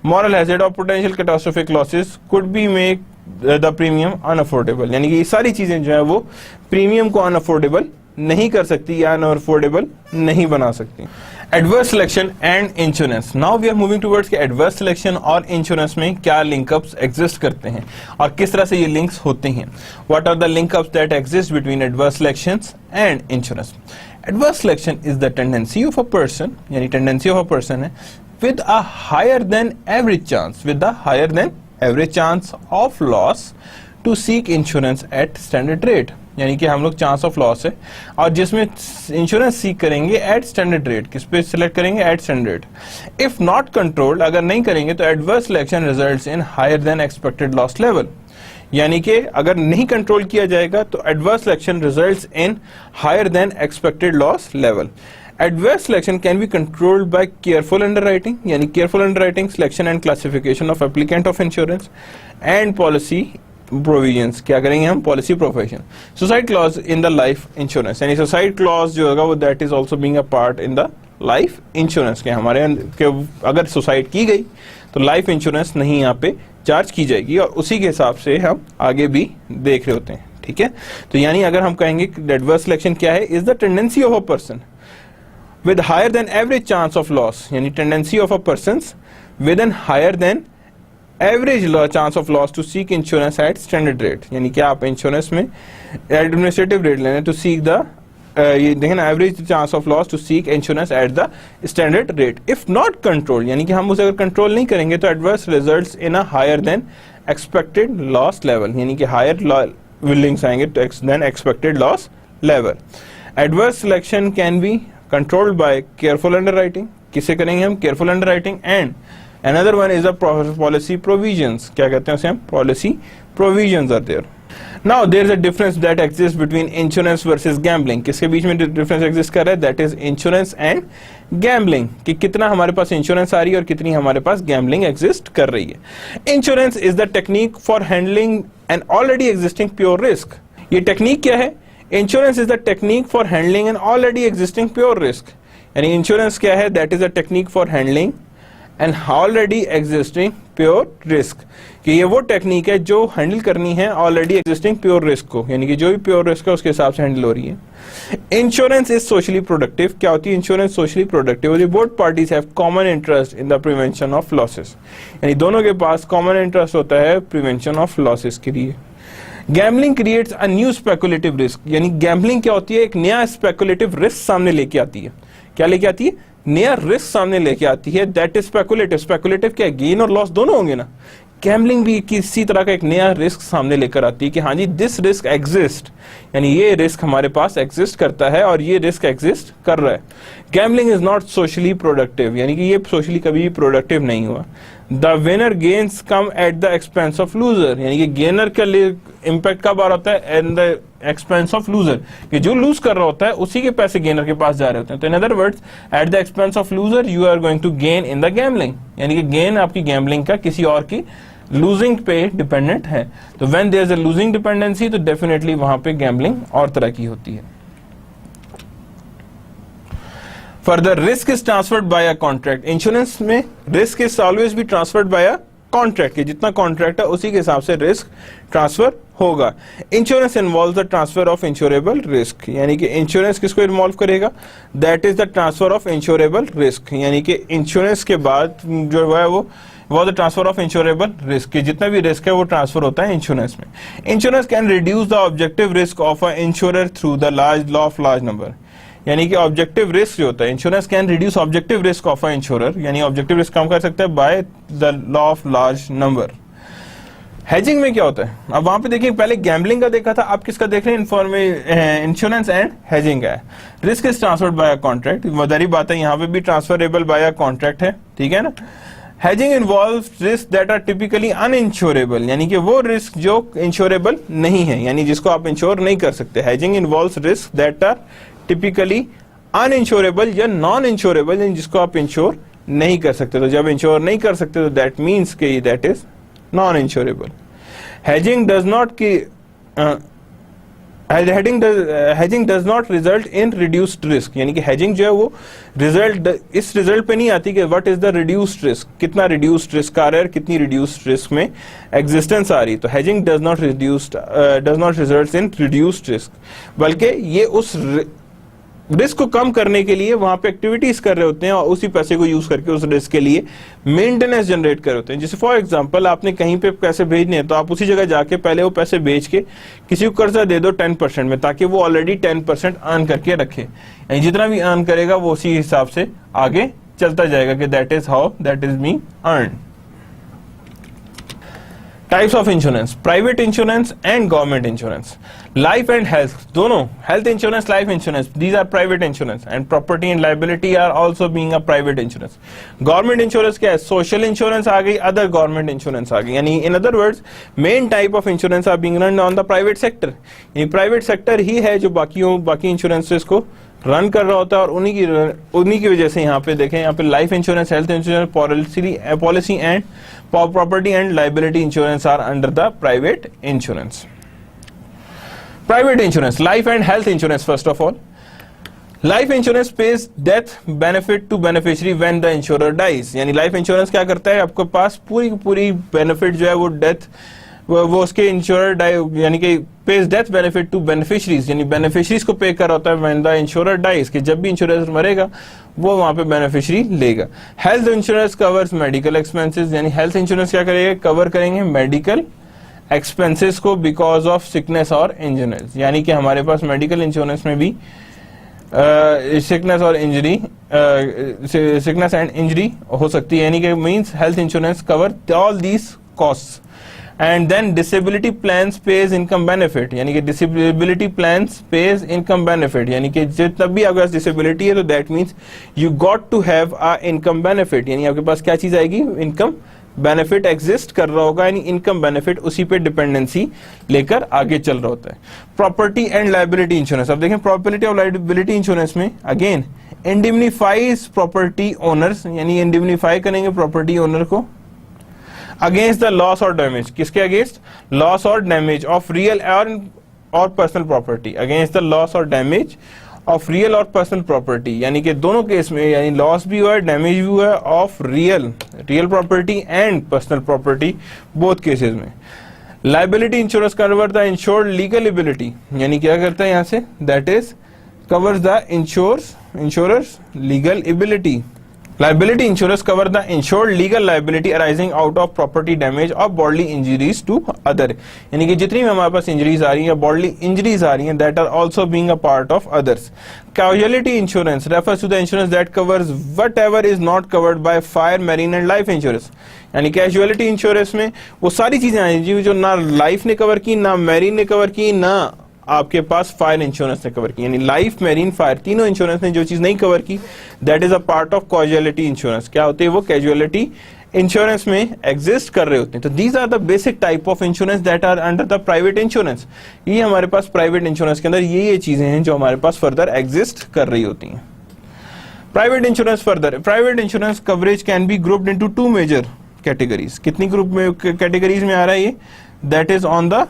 S1: moral hazard or potential catastrophic losses could be make the premium unaffordable, यानी कि ये सारी चीजें जो है वो प्रीमियम को अनअफोर्डेबल नहीं कर सकती या अनअफोर्डेबल नहीं बना सकती. Adverse selection and insurance. Now we are moving towards कि एडवर्स सिलेक्शन और इंश्योरेंस में क्या लिंकअप्स एग्जिस्ट करते हैं और किस तरह से ये लिंक्स होते हैं. What are the linkups that exist between adverse selections and insurance. Adverse selection is the tendency of a person, यानी टेंडेंसी ऑफ अ पर्सन है with a higher than average chance, with the higher than average chance of loss to seek insurance at standard rate, यानी कि हम लोग chance of loss है और जिसमें insurance seek करेंगे एट स्टैंडर्ड रेट. किस पे सिलेक्ट करेंगे? At standard. If not controlled, अगर नहीं करेंगे तो adverse selection results in higher than expected loss level, यानी कि अगर नहीं कंट्रोल किया जाएगा तो adverse selection results in higher than expected loss level. Adverse selection can be controlled by careful underwriting, यानी careful underwriting, selection and classification of applicant of insurance and policy provisions. क्या करेंगे हम? Policy provision. Suicide clause in the life insurance, यानी suicide clause जो होगा वो that is also being a part in the life insurance के हमारे के अगर suicide की गई तो life insurance नहीं यहाँ पे चार्ज की जाएगी और उसी के हिसाब से हम आगे भी देख रहे होते हैं. ठीक है, तो यानी अगर हम कहेंगे adverse selection क्या है? is the tendency of a person with higher than average chance of loss, यानी tendency of a person's with an higher than average chance of loss to seek insurance at standard rate, यानी कि आप insurance में administrative rate लेने to seek the ये देखें ना average chance of loss to seek insurance at the standard rate. If not control, यानी कि हम उसे अगर कंट्रोल नहीं करेंगे तो adverse results in a higher than expected loss level, यानी कि हायर विलिंग्स आएंगे than expected loss level. Adverse selection can be controlled by careful underwriting. किसे करेंगे हम? careful underwriting. and another one is the policy provisions. क्या कहते हैं उसे हम? policy provisions are there. Now there is a difference that exists between insurance versus gambling. किसके बीच में difference exist कर रहा है? that is insurance and gambling. कि कितना हमारे पास insurance आ रही है और कितनी हमारे पास gambling exist कर रही है. Insurance is the technique for handling an already existing pure risk. ये technique क्या है? Insurance is the technique for handling an already existing pure risk, यानी इंश्योरेंस क्या है? That is a technique for handling an already existing pure risk, कि ये वो technique है जो हैंडल करनी है ऑलरेडी एग्जिस्टिंग प्योर रिस्क को, यानी कि जो भी प्योर रिस्क है उसके हिसाब से हैंडल हो रही है. Insurance is socially productive. क्या होती है insurance? Socially productive. Both parties have common interest in the prevention of losses, यानी दोनों के पास कॉमन इंटरेस्ट होता है प्रिवेंशन ऑफ लॉसेस के लिए. Gambling creates a new speculative risk, यानी गैम्बलिंग क्या होती है? एक नया स्पेकुलेटिव रिस्क सामने लेके आती है. क्या लेके आती है? नया रिस्क सामने लेके आती है. That is speculative. स्पेकुलेटिव क्या है? गेन और लॉस दोनों होंगे ना. गैम्बलिंग भी किसी तरह का एक नया रिस्क सामने लेकर आती है कि हाँ जी दिस रिस्क एग्जिस्ट, यानी ये रिस्क हमारे पास एग्जिस्ट करता है और ये रिस्क एग्जिस्ट कर रहा है। Gambling is not socially productive, यानी कि ये सोशली कभी भी प्रोडक्टिव नहीं हुआ। The winner gains come eight the expense of loser, यानी कि गेनर का इम्पैक्ट कब आ रहा होता है, eight the expense of loser, कि जो लूज कर रहा होता है उसी के पैसे गेनर के पास जा रहे होते हैं। तो in other words, at the expense of loser you are going to gain in the gambling, यानी कि गेन आपकी गैम्बलिंग का किसी और की लूजिंग पे डिपेंडेंट है। तो when there is a losing dependency तो डेफिनेटली वहां पे गैम्बलिंग और तरह की होती है। Further, risk is transferred by a contract. Insurance में risk is always be transferred by a contract, कि जितना कॉन्ट्रैक्ट है उसी के हिसाब से रिस्क ट्रांसफर होगा। Insurance involve the transfer of insurable risk, यानी कि इंश्योरेंस किसको इन्वॉल्व करेगा, that is the transfer of insurable risk, यानी कि इंश्योरेंस के बाद जो है वो the transfer of insurable risk, कि जितना भी रिस्क है वो ट्रांसफर होता है इंश्योरेंस में। Insurance can reduce the objective risk of a insurer through the large law of large number, यानी कि ऑब्जेक्टिव रिस्क जो होता है, insurance can reduce objective risk of a insurer, यानी ऑब्जेक्टिव रिस्क कम कर सकता है by the law of large number. Hedging में क्या होता है, अब वहां पे देखिए पहले गैम्बलिंग का देखा था, अब किसका देख रहे हैं, इंश्योरेंस एंड हेजिंग का है। Risk is transferred by a contract, वही बात है, यहाँ पे भी ट्रांसफरेबल बाय अ कॉन्ट्रैक्ट है, ठीक है ना। Hedging involves risk that are typically uninsurable, यानी कि वो रिस्क जो इंश्योरेबल नहीं है, यानी जिसको आप इंश्योर नहीं कर सकते। Hedging involves risk that are typically uninsurable या नॉन इंश्योरेबल, यानी जिसको आप इंश्योर नहीं कर सकते। तो जब इंश्योर नहीं कर सकते तो दैट मीन्स कि that is non insurable. Hedging does not hedging does not result in reduced risk, यानी कि hedging जो है वो इस रिजल्ट पे नहीं आती कि what is the reduced risk, कितना reduced risk आ रहा है, कितनी reduced risk में existence आ रही है। तो hedging does not result in reduced risk, बल्कि ये उस रिस्क को कम करने के लिए वहां पे एक्टिविटीज कर रहे होते हैं और उसी पैसे को यूज करके उस रिस्क के लिए मेंटेनेंस जनरेट कर रहे होते हैं। जैसे फॉर एग्जांपल आपने कहीं पे पैसे भेजने हैं तो आप उसी जगह जाके पहले वो पैसे भेज के किसी को कर्जा दे दो 10% में, ताकि वो ऑलरेडी 10% अर्न करके रखे, यानी जितना भी अर्न करेगा वो उसी हिसाब से आगे चलता जाएगा कि that is how that is me earn. Types of insurance, private insurance and government insurance. Life and health, दोनों health insurance, life insurance, these are private insurance and property and liability are also being a private insurance. Government insurance क्या है, social insurance आ गई, other government insurance आ गई, यानी in other words main type of insurance are being run on the private sector. ये private sector ही है जो बाकी इंश्योरेंसेस को रन कर रहा होता है और उन्हीं की वजह से यहाँ पे देखें, यहाँ पे life insurance, health insurance, policy and property and liability insurance are under the private insurance. Private insurance, life and health insurance. First of all, life insurance pays death benefit to beneficiary when the insurer dies, यानी लाइफ इंश्योरेंस क्या करता है, आपके पास पूरी benefit जो है वो डेथ वो उसके इंश्योरर यानी कि pays death benefit to beneficiaries, यानी बेनिफिशरीज को पे कर होता है व्हेन द इंश्योरर डाइज, कि जब भी इंश्योरर मरेगा वो वहां पे बेनिफिशरी लेगा। Health insurance covers medical expenses, यानी हेल्थ इंश्योरेंस क्या करेगा, कवर करेंगे मेडिकल एक्सपेंसेस को बिकॉज ऑफ सिकनेस और इंजरीज, यानी कि हमारे पास मेडिकल इंश्योरेंस में भी सिकनेस एंड इंजरी हो सकती है, यानी कि means health insurance cover all these costs. And then disability plans pays income benefit, यानी कि disability plans pays income benefit, यानी कि जितना भी आपके पास डिसेबिलिटी है तो that means you got to have a income benefit, यानी आपके पास क्या चीज आएगी, इनकम बेनिफिट एग्जिस्ट कर रहा होगा, यानी इनकम बेनिफिट उसी पे डिपेंडेंसी लेकर आगे चल रहा होता है। प्रॉपर्टी एंड लाइबिलिटी इंश्योरेंस, अब देखें प्रॉपर्टी और लाइबिलिटी इंश्योरेंस में अगेन इंडिमनिफाइज प्रॉपर्टी ओनर्स, यानी इंडिमनिफाई करेंगे प्रॉपर्टी ओनर को अगेंस्ट द लॉस और डैमेज, किसके अगेंस्ट, लॉस और डैमेज ऑफ रियल और personal property, against the loss और डैमेज ऑफ रियल और पर्सनल प्रॉपर्टी, यानी कि दोनों केस में यानी लॉस भी हुआ है डैमेज भी हुआ है of real property and personal property, both cases में। Liability insurance cover the insured legal ability, यानी क्या करता है यहाँ से, that is covers the insurer's legal ability, Liability insurance cover the insured legal liability arising out of property damage or bodily injuries to other. यानी कि जितनी भी हमारे पास इंजरीज आ रही हैं, bodily injuries आ रही हैं, that are also being a part of others. Casualty insurance refers to the insurance that covers whatever is not covered by fire, marine and life insurance. यानी कैजुअलिटी इंश्योरेंस में वो सारी चीजें आएंगी जो ना लाइफ ने कवर की, ना मैरीन ने कवर की, ना आपके पास फायर इंश्योरेंस ने कवर की. यानी लाइफ, मैरीन, फायर तीनों इंश्योरेंस ने जो चीज नहीं कवर की, that is a part of casualty insurance. क्या होते हैं वो? कैजुअलिटी इंश्योरेंस में एग्जिस्ट कर रहे होते हैं. तो these are the basic type of insurance that are under the private insurance. ये हमारे पास प्राइवेट इंश्योरेंस के अंदर ये चीजें हैं जो हमारे पास फर्दर एग्जिस्ट कर रही होती हैं. Private insurance further, private insurance coverage can be grouped into two major categories. कितनी ग्रुप में कैटेगरीज में आ रहा है ये? That is on the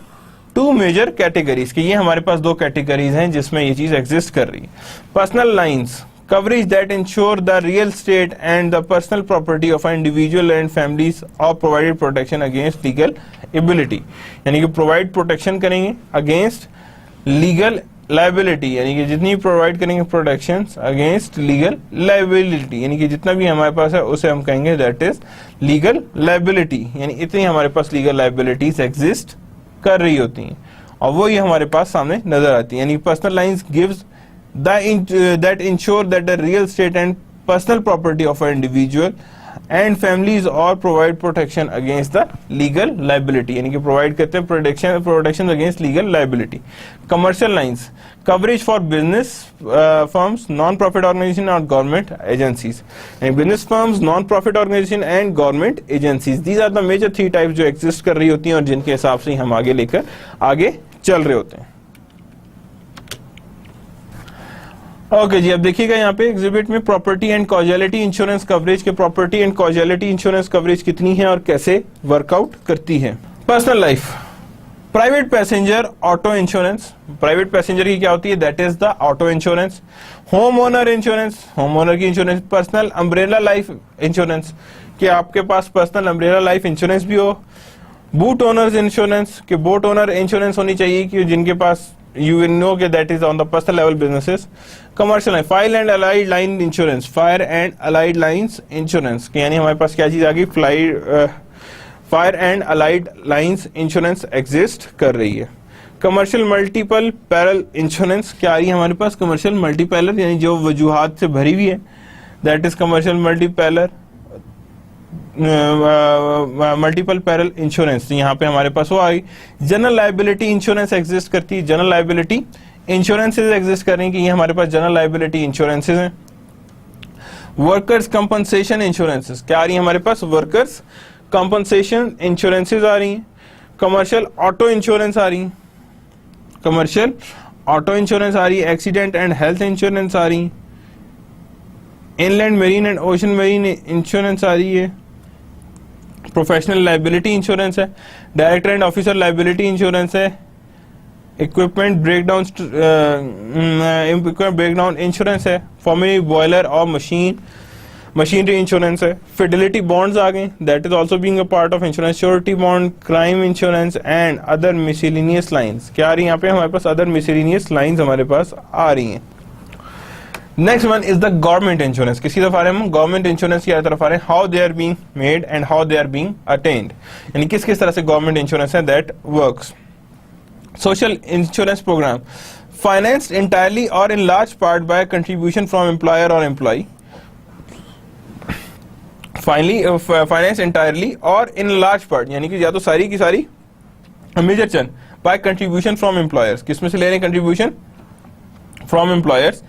S1: two major categories. कि ये हमारे पास दो कैटेगरीज हैं जिसमें ये चीज एग्जिस्ट कर रही है. Personal lines coverage that ensure the real estate and the personal property of an individual and families or provided protection against legal liability. यानी कि provide protection करेंगे against legal liability, यानी कि जितनी provide करेंगे protections against legal liability, यानी कि जितना भी हमारे पास है उसे हम कहेंगे that is legal liability. यानी इतनी हमारे पास legal liabilities exist कर रही होती हैं और वो ये हमारे पास सामने नजर आती है. यानी personal lines gives that ensure that the real estate and personal property of an individual and families or provide protection against the legal liability. यानी कि provide करते हैं protection against legal liability. Commercial lines coverage for business firms, non-profit organization or government agencies. यानी business firms, non-profit organization and government agencies. These are the major three types जो exist कर रही होती हैं और जिनके हिसाब से हम आगे लेकर आगे चल रहे होते हैं. ओके जी, अब देखिएगा यहाँ पे एग्जिबिट में property and casualty insurance coverage के property and casualty insurance coverage कितनी है और कैसे वर्कआउट करती है. Personal life, private passenger auto insurance. Private passenger की क्या होती है? That is the auto insurance. Home owner insurance, home owner की इंश्योरेंस. पर्सनल अम्ब्रेला लाइफ इंश्योरेंस, कि आपके पास पर्सनल अम्ब्रेला लाइफ इंश्योरेंस भी हो. बूट ओनर्स इंश्योरेंस, कि बोट ओनर इंश्योरेंस होनी चाहिए कि जिनके पास you will know that is on the personal level businesses. Commercial line, fire and allied line insurance, fire and allied lines insurance, कि यानी हमारे पास क्या चीज आ गई? Fire and allied lines insurance exist कर रही है. कमर्शियल मल्टीपल पैरल इंश्योरेंस क्या आ रही है हमारे पास? कमर्शियल मल्टीपैलर, यानी जो वजूहात से भरी हुई है, that is commercial multiperil multiple peril insurance. यहाँ पे हमारे पास वो आई. जनरल लाइबिलिटी इंश्योरेंस एग्जिस्ट करती है. जनरल लाइबिलिटी इंश्योरेंसेज एग्जिस्ट कर रही है कि ये हमारे पास जनरल लाइबिलिटी इंश्योरेंसेज हैं. वर्कर्स कंपनसेशन इंश्योरेंसेज क्या आ रही है हमारे पास? वर्कर्स कंपनसेशन इंश्योरेंसेज आ रही हैं. कमर्शियल ऑटो इंश्योरेंस आ रही है. कमर्शियल ऑटो इंश्योरेंस आ रही है. एक्सीडेंट एंड हेल्थ इंश्योरेंस आ रही है. Inland marine and ocean marine insurance आ रही है. प्रोफेशनल लाइबिलिटी इंश्योरेंस है. Director and officer liability insurance है. इक्विपमेंट ब्रेकडाउन इंश्योरेंस है. फॉर्मली बॉयलर और मशीनरी इंश्योरेंस है. फिडेलिटी बॉन्ड्स आ गए, that is also being a part of insurance. Surety bond, crime insurance and other miscellaneous lines क्या आ रही है यहाँ पे हमारे पास? अदर मिसलेनियस लाइन्स हमारे पास आ रही हैं. Next one is the government insurance. किसकी तरफ आ रहे हैं हम? गवर्नमेंट इंश्योरेंस की तरफ आ रहे हैं. How they are being made and how they are being attend, यानी किस किस तरह से गवर्नमेंट इंश्योरेंस है that works. Social insurance program financed entirely or in large part by contribution from employer और employ. Finance entirely or in large part, यानी कि या तो सारी की सारी मेजर चंद बाय कंट्रीब्यूशन फ्रॉम एम्प्लॉयर्स. किसमें से ले रहे हैं कंट्रीब्यूशन? फ्रॉम एम्प्लॉयर्स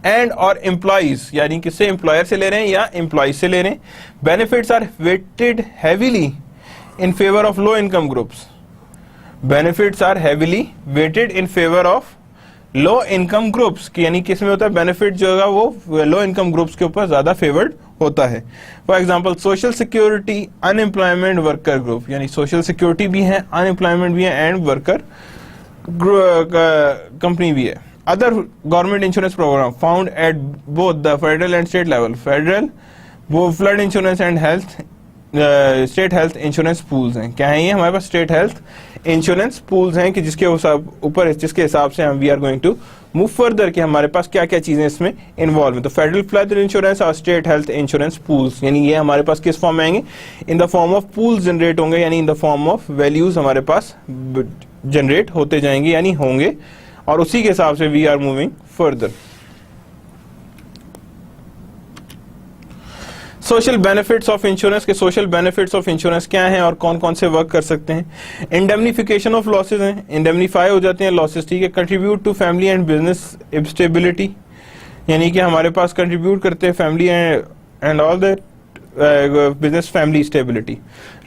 S1: एंड और एम्प्लॉइज, यानी किससे? एम्प्लॉयर से ले रहे हैं या एम्प्लॉइज से ले रहे हैं. Benefits are weighted heavily in favour of low income groups. Benefits are heavily weighted in favour of low income groups, यानी किसमें होता है? बेनिफिट जो होगा वो लो इनकम ग्रुप्स के ऊपर ज्यादा फेवर्ड होता है. For example social security, unemployment, worker group, यानी सोशल सिक्योरिटी भी है, अनएम्प्लॉयमेंट भी है एंड वर्कर कंपनी भी है. Other government insurance program found at both the federal and state level. Federal वो flood insurance and health state health insurance pools हैं. क्या है ये हमारे पास? state health insurance pools हैं कि जिसके ऊपर जिसके हिसाब से हम we are going to move further कि हमारे पास क्या क्या चीजें इसमें इन्वॉल्व है। तो फेडरल फ्लड इंश्योरेंस और स्टेट हेल्थ इंश्योरेंस पूल्स, यानी ये हमारे पास किस फॉर्म में आएंगे, in the form of pools generate होंगे, यानी in the form of values हमारे पास जनरेट होते जाएंगे यानी होंगे, और उसी के हिसाब से we are moving further. Social benefits of insurance के सोशल बेनिफिट्स ऑफ इंश्योरेंस क्या हैं और कौन कौन से वर्क कर सकते हैं। इंडेमनिफिकेशन ऑफ लॉसेज हैं, इंडेमनीफाई हो जाते हैं लॉसेज, ठीक है। Contribute to family and business stability, यानी कि हमारे पास कंट्रीब्यूट करते हैं family and all that business family stability.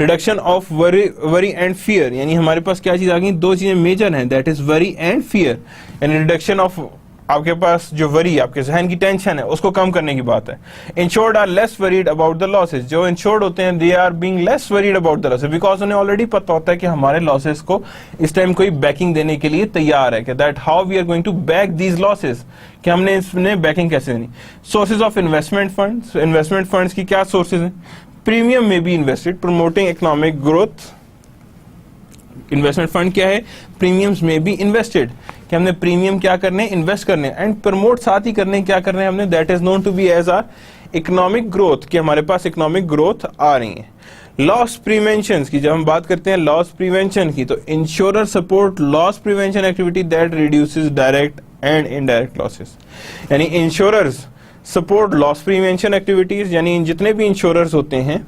S1: Reduction of worry and fear, यानी हमारे पास क्या चीज आ गई, दो चीजें मेजर हैं, that is worry and fear, यानी रिडक्शन ऑफ आपके पास जो वरी, आपके जहन की टेंशन है, उसको कम करने की बात है। Insured are less worried about the losses, जो इंश्योर्ड होते हैं they are being less worried about the losses, because उन्हें ऑलरेडी पता होता है कि हमारे लॉसेज को इस टाइम कोई बैकिंग देने के लिए तैयार है, कि that how we are going to back these losses, कि हमने इसमें बैकिंग कैसे देनी। Sources of investment funds, investment funds की क्या सोर्सेज हैं। प्रीमियम में be invested promoting economic growth, investment fund क्या है, प्रीमियम्स में बी इन्वेस्टेड, कि हमने प्रीमियम क्या करने, इन्वेस्ट करने, एंड प्रमोट साथ ही करने क्या करने हमने, that is known to be as our economic growth, कि हमारे पास इकोनॉमिक ग्रोथ आ रही है। लॉस प्रिवेंशन की जब हम बात करते हैं लॉस प्रिवेंशन की, तो insurer support loss prevention activity that reduces direct and indirect losses, यानी insurers support loss prevention activities, यानी जितने भी इंश्योरर्स होते हैं,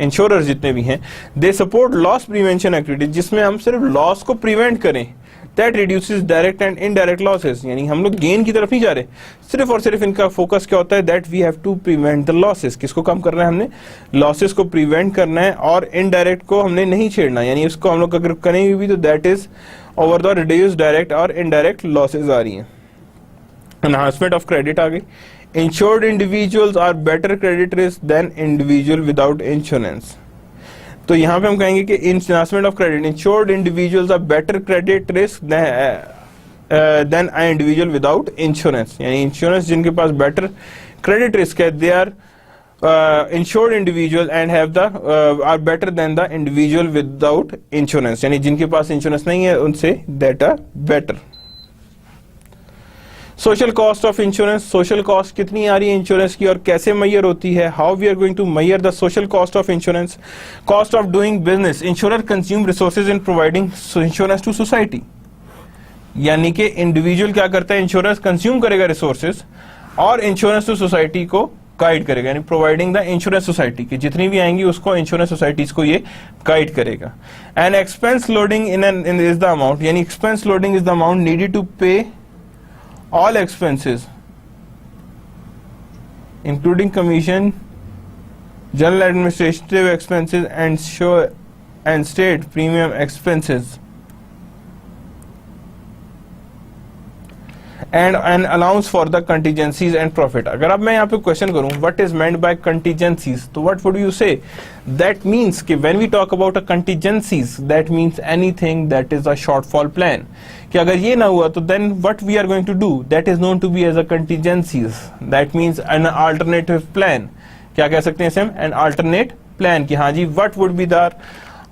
S1: इंश्योरर्स जितने भी हैं, they support loss prevention activities, जिसमें हम सिर्फ लॉस को प्रिवेंट करें, that reduces direct and indirect losses, यानी हम लोग गेन की तरफ नहीं जा रहे, सिर्फ और सिर्फ इनका फोकस क्या होता है, that we have to prevent the losses, किसको कम करना है हमने, लॉसेस को प्रिवेंट करना है, और इनडायरेक्ट को हमने नहीं छेड़ना, यानी इसको हम लोग अगर करेंगे भी तो that is over the reduce direct और इनडायरेक्ट लॉसेज आ रही है। एनहांसमेंट ऑफ क्रेडिट आ गई, insured individuals are better credit risk than individual without insurance, तो यहां पे हम कहेंगे कि enhancement of credit, insured individuals are better credit risk than I individual without insurance, यानी इंश्योरेंस जिनके पास बेटर क्रेडिट रिस्क है, they are insured individual and have the are better than the individual without insurance, यानी जिनके पास insurance नहीं है उनसे that are better. Social cost of insurance, social cost कितनी आ रही है इंश्योरेंस की और कैसे मैयर होती है, how we are going to measure the social cost of insurance. Cost of doing business, insurer consume resources in providing insurance to society, यानी कि इंडिविजुअल क्या करता है, इंश्योरेंस कंज्यूम करेगा रिसोर्सेज और इंश्योरेंस टू सोसाइटी को गाइड करेगा, यानी प्रोवाइडिंग द इंश्योरेंस सोसाइटी की जितनी भी आएंगी उसको इंश्योरेंस सोसाइटीज को ये गाइड करेगा। And expense loading in is the amount, यानी expense loading is the amount needed to pay all expenses including commission, general administrative expenses and state premium expenses and an allowance for the contingencies and profit। अगर अब मैं यहाँ पे question करूँ what is meant by contingencies, तो what would you say? That means कि when we talk about a contingencies, that means anything that is a shortfall plan, कि अगर ये ना हुआ तो then what we are going to do, that is known to be as a contingencies, that means an alternative plan। क्या कह सकते हैं इसे हम, an alternate plan, कि हाँ जी what would be the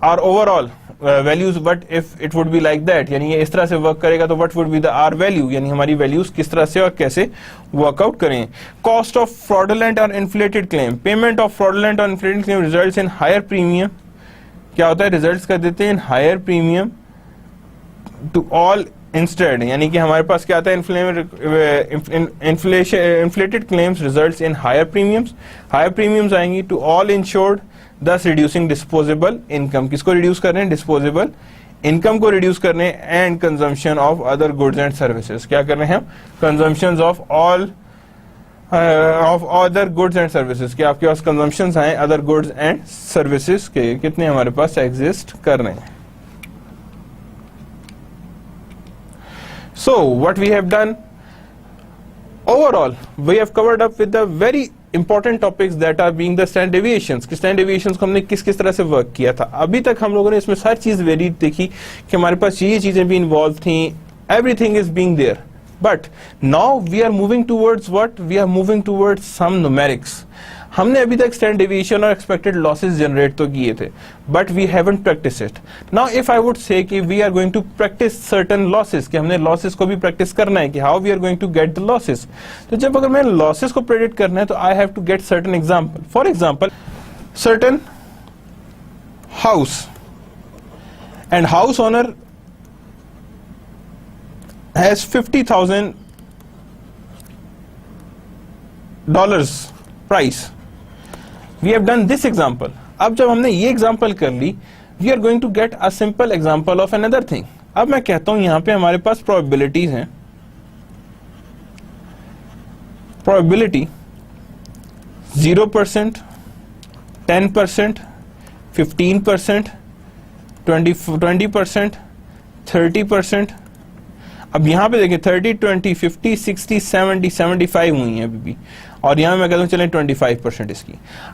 S1: our overall values, but if it would be like that, यानी ये इस तरह से वर्क करेगा तो what would be the our value, यानी हमारी वैल्यूज किस तरह से और कैसे वर्कआउट करें। कॉस्ट ऑफ फ्रॉडुलेंट और inflated claim, payment of fraudulent और inflated claim results in higher premium, क्या होता है, रिजल्ट्स कर देते हैं in higher premium to all instead, यानी कि हमारे पास क्या आता है, inflated claims results in higher premiums आएंगी to all insured, thus reducing disposable income, किसको रिड्यूस कर रहे हैं, डिस्पोजेबल इनकम को रिड्यूस कर रहे हैं, and consumption of other goods and services, क्या कर रहे हैं हम, consumption of all of other goods and services, कि आपके पास कंजम्पशन आए अदर गुड्स एंड सर्विसेज के कितने हमारे पास एग्जिस्ट कर रहे हैं। So what we have done overall, we have covered up with the very important topics that are being the standard deviations, कि standard deviations को हमने किस किस तरह से वर्क किया था। अभी तक हम लोगों ने इसमें सारी चीज वेरी देखी कि हमारे पास ये चीजें भी इन्वॉल्व थी, everything is being there, but now we are moving towards what, we are moving towards some numerics। हमने अभी तक स्टैंडर्ड डेविएशन और एक्सपेक्टेड लॉसेस जनरेट तो किए थे, but we haven't practise it. Now if I would say कि we are going to practise certain losses, कि हमने लॉसेस को भी प्रैक्टिस करना है कि how we are going to get the losses. तो जब अगर मैं लॉसेस को प्रेडिक्ट करना है तो I have to get certain example. For example, certain house and house owner has $50,000 price. We have done this example. अब जब हमने ये एग्जाम्पल कर ली, we are going to get a simple example of another thing. अब मैं कहता हूं यहां पे हमारे पास probabilities हैं. Probability 0%, 10%, 15%, 20%, 30%. अब यहां पे देखिए 30, 20, 50, 60, 70, 75 हुई हैं अभी भी, और यहां मैं कहता हूं चलें 25% इसकी.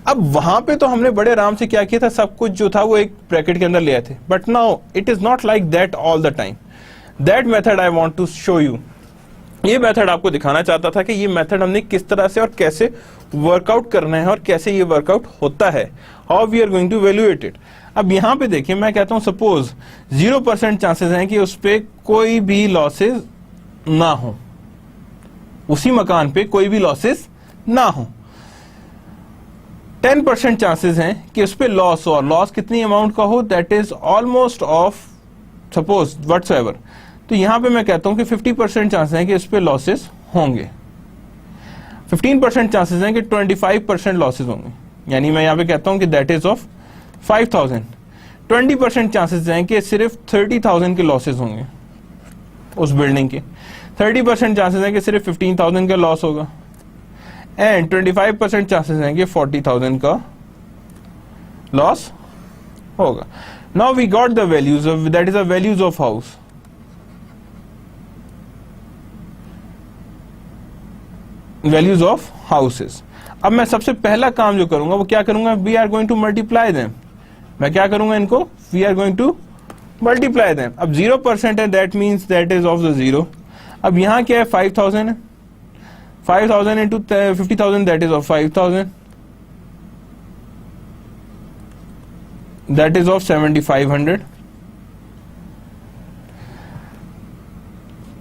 S1: अब वहां पे तो हमने बड़े आराम से क्या किया था, सब कुछ जो था वो एक ब्रैकेट के अंदर ले आए थे. But now it is not like that all the time. That method I want to show you. ये मेथड आपको दिखाना चाहता था कि ये मेथड हमने किस तरह से और कैसे वर्कआउट करना है और कैसे ये वर्कआउट होता है, how we are going to evaluate it. अब यहां पे देखिए, मैं कहता हूं सपोज 0% चांसेस हैं कि उस पे कोई भी लॉसेस ना हो, उसी मकान पे कोई भी लॉसेस ना हो. 10% चांसेस हैं कि उस पे लॉस हो, और लॉस कितनी अमाउंट का हो, that is almost of suppose whatsoever. तो यहां पे मैं कहता हूं कि 50% चांसेस हैं कि इस पे लॉसेस होंगे. 15% चांसेस हैं कि 25% लॉसेस होंगे, यानी मैं यहां पे कहता हूं कि दैट इज ऑफ 5,000. 20% चांसेस हैं कि सिर्फ 30,000 के लॉसेस होंगे उस बिल्डिंग के. 30% चांसेस हैं कि सिर्फ 15,000 का लॉस होगा, एंड 25% चांसेस हैं कि 40,000 का लॉस होगा. Now we got the values of, that is the values of house. Values of houses. अब मैं सबसे पहला काम जो करूंगा वो क्या करूंगा, we are going to multiply them. मैं क्या करूंगा इनको, we are going to multiply them. अब 0% है, that means that is of the 0. अब यहां क्या है, 5,000 है. 5,000 into 50,000 that is of 5,000, that is of 7,500.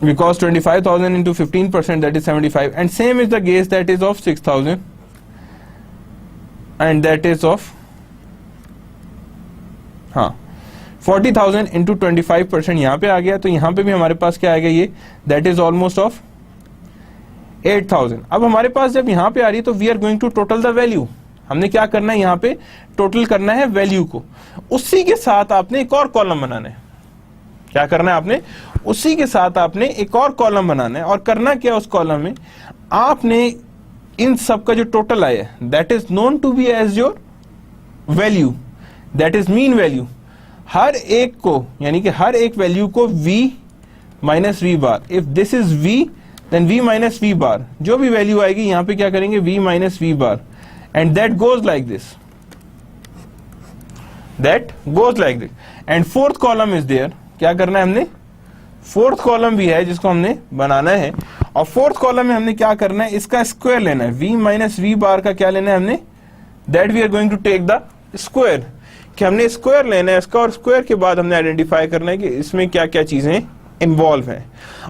S1: Because 25,000 into 15% that is 75, and same is the case that is of 6,000, and that is of 40,000 into 25% यहाँ पे आ गया. तो यहाँ पे भी हमारे पास क्या आएगा, ये that is almost of 8,000. अब हमारे पास जब यहाँ पे आ रही है तो we are going to total the value. हमने क्या करना है, यहाँ पे टोटल करना है वैल्यू को. उसी के साथ आपने एक और कॉलम बनाना है. क्या करना है आपने, उसी के साथ आपने एक और कॉलम बनाना है. और करना क्या, उस कॉलम में आपने इन सब का जो टोटल आया है that is known to be as your value, that is mean value. हर एक को, यानी कि हर एक वैल्यू को v minus v bar. If this is v then v minus v bar. जो भी वैल्यू आएगी यहां पे क्या करेंगे, v minus v bar, and that goes like this, that goes like this. And fourth column is there. क्या करना है हमने, फोर्थ कॉलम भी है जिसको हमने बनाना है, और फोर्थ कॉलम में हमने क्या करना है, इसका स्क्वायर लेना है. v माइनस वी बार का क्या लेना है हमने, that we are going to take the square. कि हमने स्क्वायर लेना है इसका, और स्क्वायर के बाद हमने आइडेंटिफाई करना है कि इसमें क्या क्या चीजें इन्वॉल्व हैं,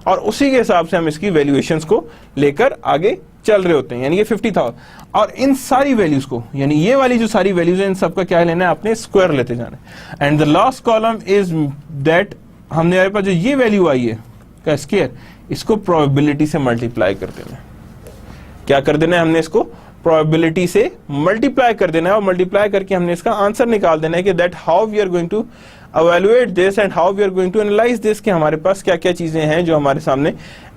S1: और उसी के हिसाब से हम इसकी वैल्यूएशंस को लेकर आगे चल रहे होते हैं. यानी ये 50,000, और इन सारी वैल्यूज को, यानी ये वाली जो सारी वैल्यूज हैं इन सबका क्या लेना है, आपने स्क्वायर लेते जाना है. And the last column is that, हमने हमारे पास जो ये वैल्यू आई है का स्क्वायर, इसको प्रोबेबिलिटी से मल्टीप्लाई कर देना है. क्या कर देना है, हमने इसको प्रोबेबिलिटी से मल्टीप्लाई कर देना है, और मल्टीप्लाई करके हमने इसका आंसर निकाल देना है कि that how we are going to evaluate this and how we are going to analyze this, कि हमारे पास क्या क्या चीजें हैं जो हमारे सामने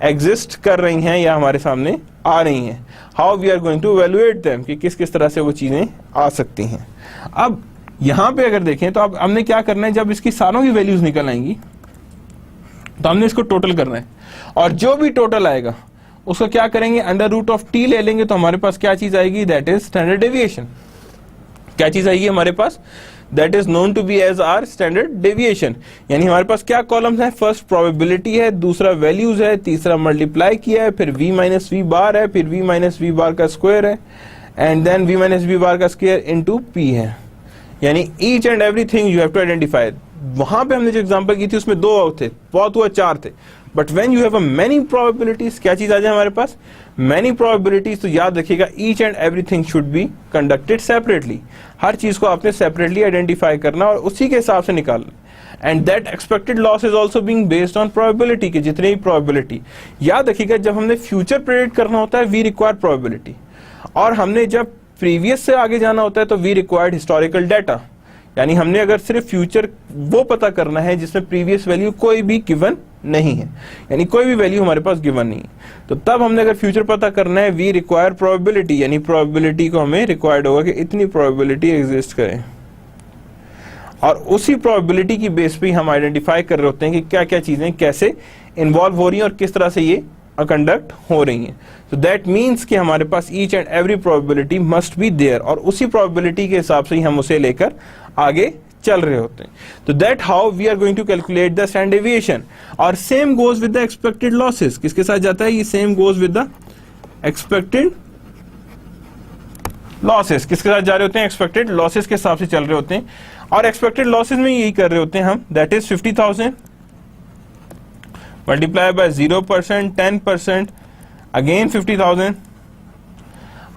S1: एग्जिस्ट कर रही हैं या हमारे सामने आ रही हैं. how we are going to evaluate them, कि किस किस तरह से वो चीजें आ सकती हैं. अब यहां पे अगर देखें तो अब हमने क्या करना है, जब इसकी सारों की वैल्यूज निकल आएंगी तो हमने इसको टोटल करना है, और जो भी टोटल आएगा उसको क्या करेंगे, अंडर रूट ऑफ टी ले लेंगे. तो हमारे पास क्या चीज आएगी, दैट इज स्टैंडर्ड डेविएशन. क्या चीज आएगी हमारे पास, that is known to be as our standard deviation. यानी हमारे पास क्या कॉलम्स हैं, फर्स्ट प्रोबेबिलिटी है, दूसरा वैल्यूज है, तीसरा मल्टीप्लाई किया है, फिर v माइनस वी बार है, फिर v माइनस वी बार का स्क्वायर है, and then v minus B bar का स्क्वायर इनटू p है, यानी each and everything you have to identify. वहां पे हमने जो एग्जांपल की थी उसमें 2 थे, बहुत हुआ 4 थे, but when you have a many probabilities, क्या चीज आ जाए हमारे पास, मेनी प्रोबेबिलिटीज, तो याद रखिएगा each and everything should be conducted separately. हर चीज को आपने सेपरेटली आइडेंटिफाई करना और उसी के हिसाब से निकालना। And that expected loss is also being based on probability, के जितनी भी प्रोबेबिलिटी। याद रखिएगा जब हमने फ्यूचर प्रेडिक्ट करना होता है वी रिक्वायर प्रोबेबिलिटी, और हमने जब प्रीवियस से आगे जाना होता है तो वी रिक्वायर्ड हिस्टोरिकल डाटा, यानी हमने अगर सिर्फ फ्यूचर वो पता करना है जिसमें प्रीवियस वैल्यू कोई भी गिवन नहीं है, यानी कोई भी वैल्यू हमारे पास गिवन नहीं है, तो तब हमने अगर फ्यूचर पता करना है वी रिक्वायर प्रोबेबिलिटी, यानी प्रोबेबिलिटी को हमें रिक्वायर्ड होगा कि इतनी प्रोबेबिलिटी एग्जिस्ट करे, और उसी प्रोबेबिलिटी की बेस पे हम आइडेंटिफाई कर रहे होते हैं कि क्या क्या चीजें कैसे इन्वॉल्व हो रही हैं और किस तरह से ये कंडक्ट हो रही हैं। तो दैट मीन्स कि हमारे पास each and every probability must be there, और उसी प्रोबेबिलिटी के हिसाब से ही हम उसे लेकर आगे चल रहे होते हैं। तो that how we are going to calculate the standard deviation. और same goes with the expected losses, किसके साथ जाता है ये, same goes with the expected losses, किसके साथ जा रहे होते हैं, एक्सपेक्टेड लॉसेस के हिसाब से चल रहे होते हैं। और एक्सपेक्टेड लॉसेस में यही कर रहे होते हैं हम, that is 50,000 multiply by 0%, 10%, again 50,000,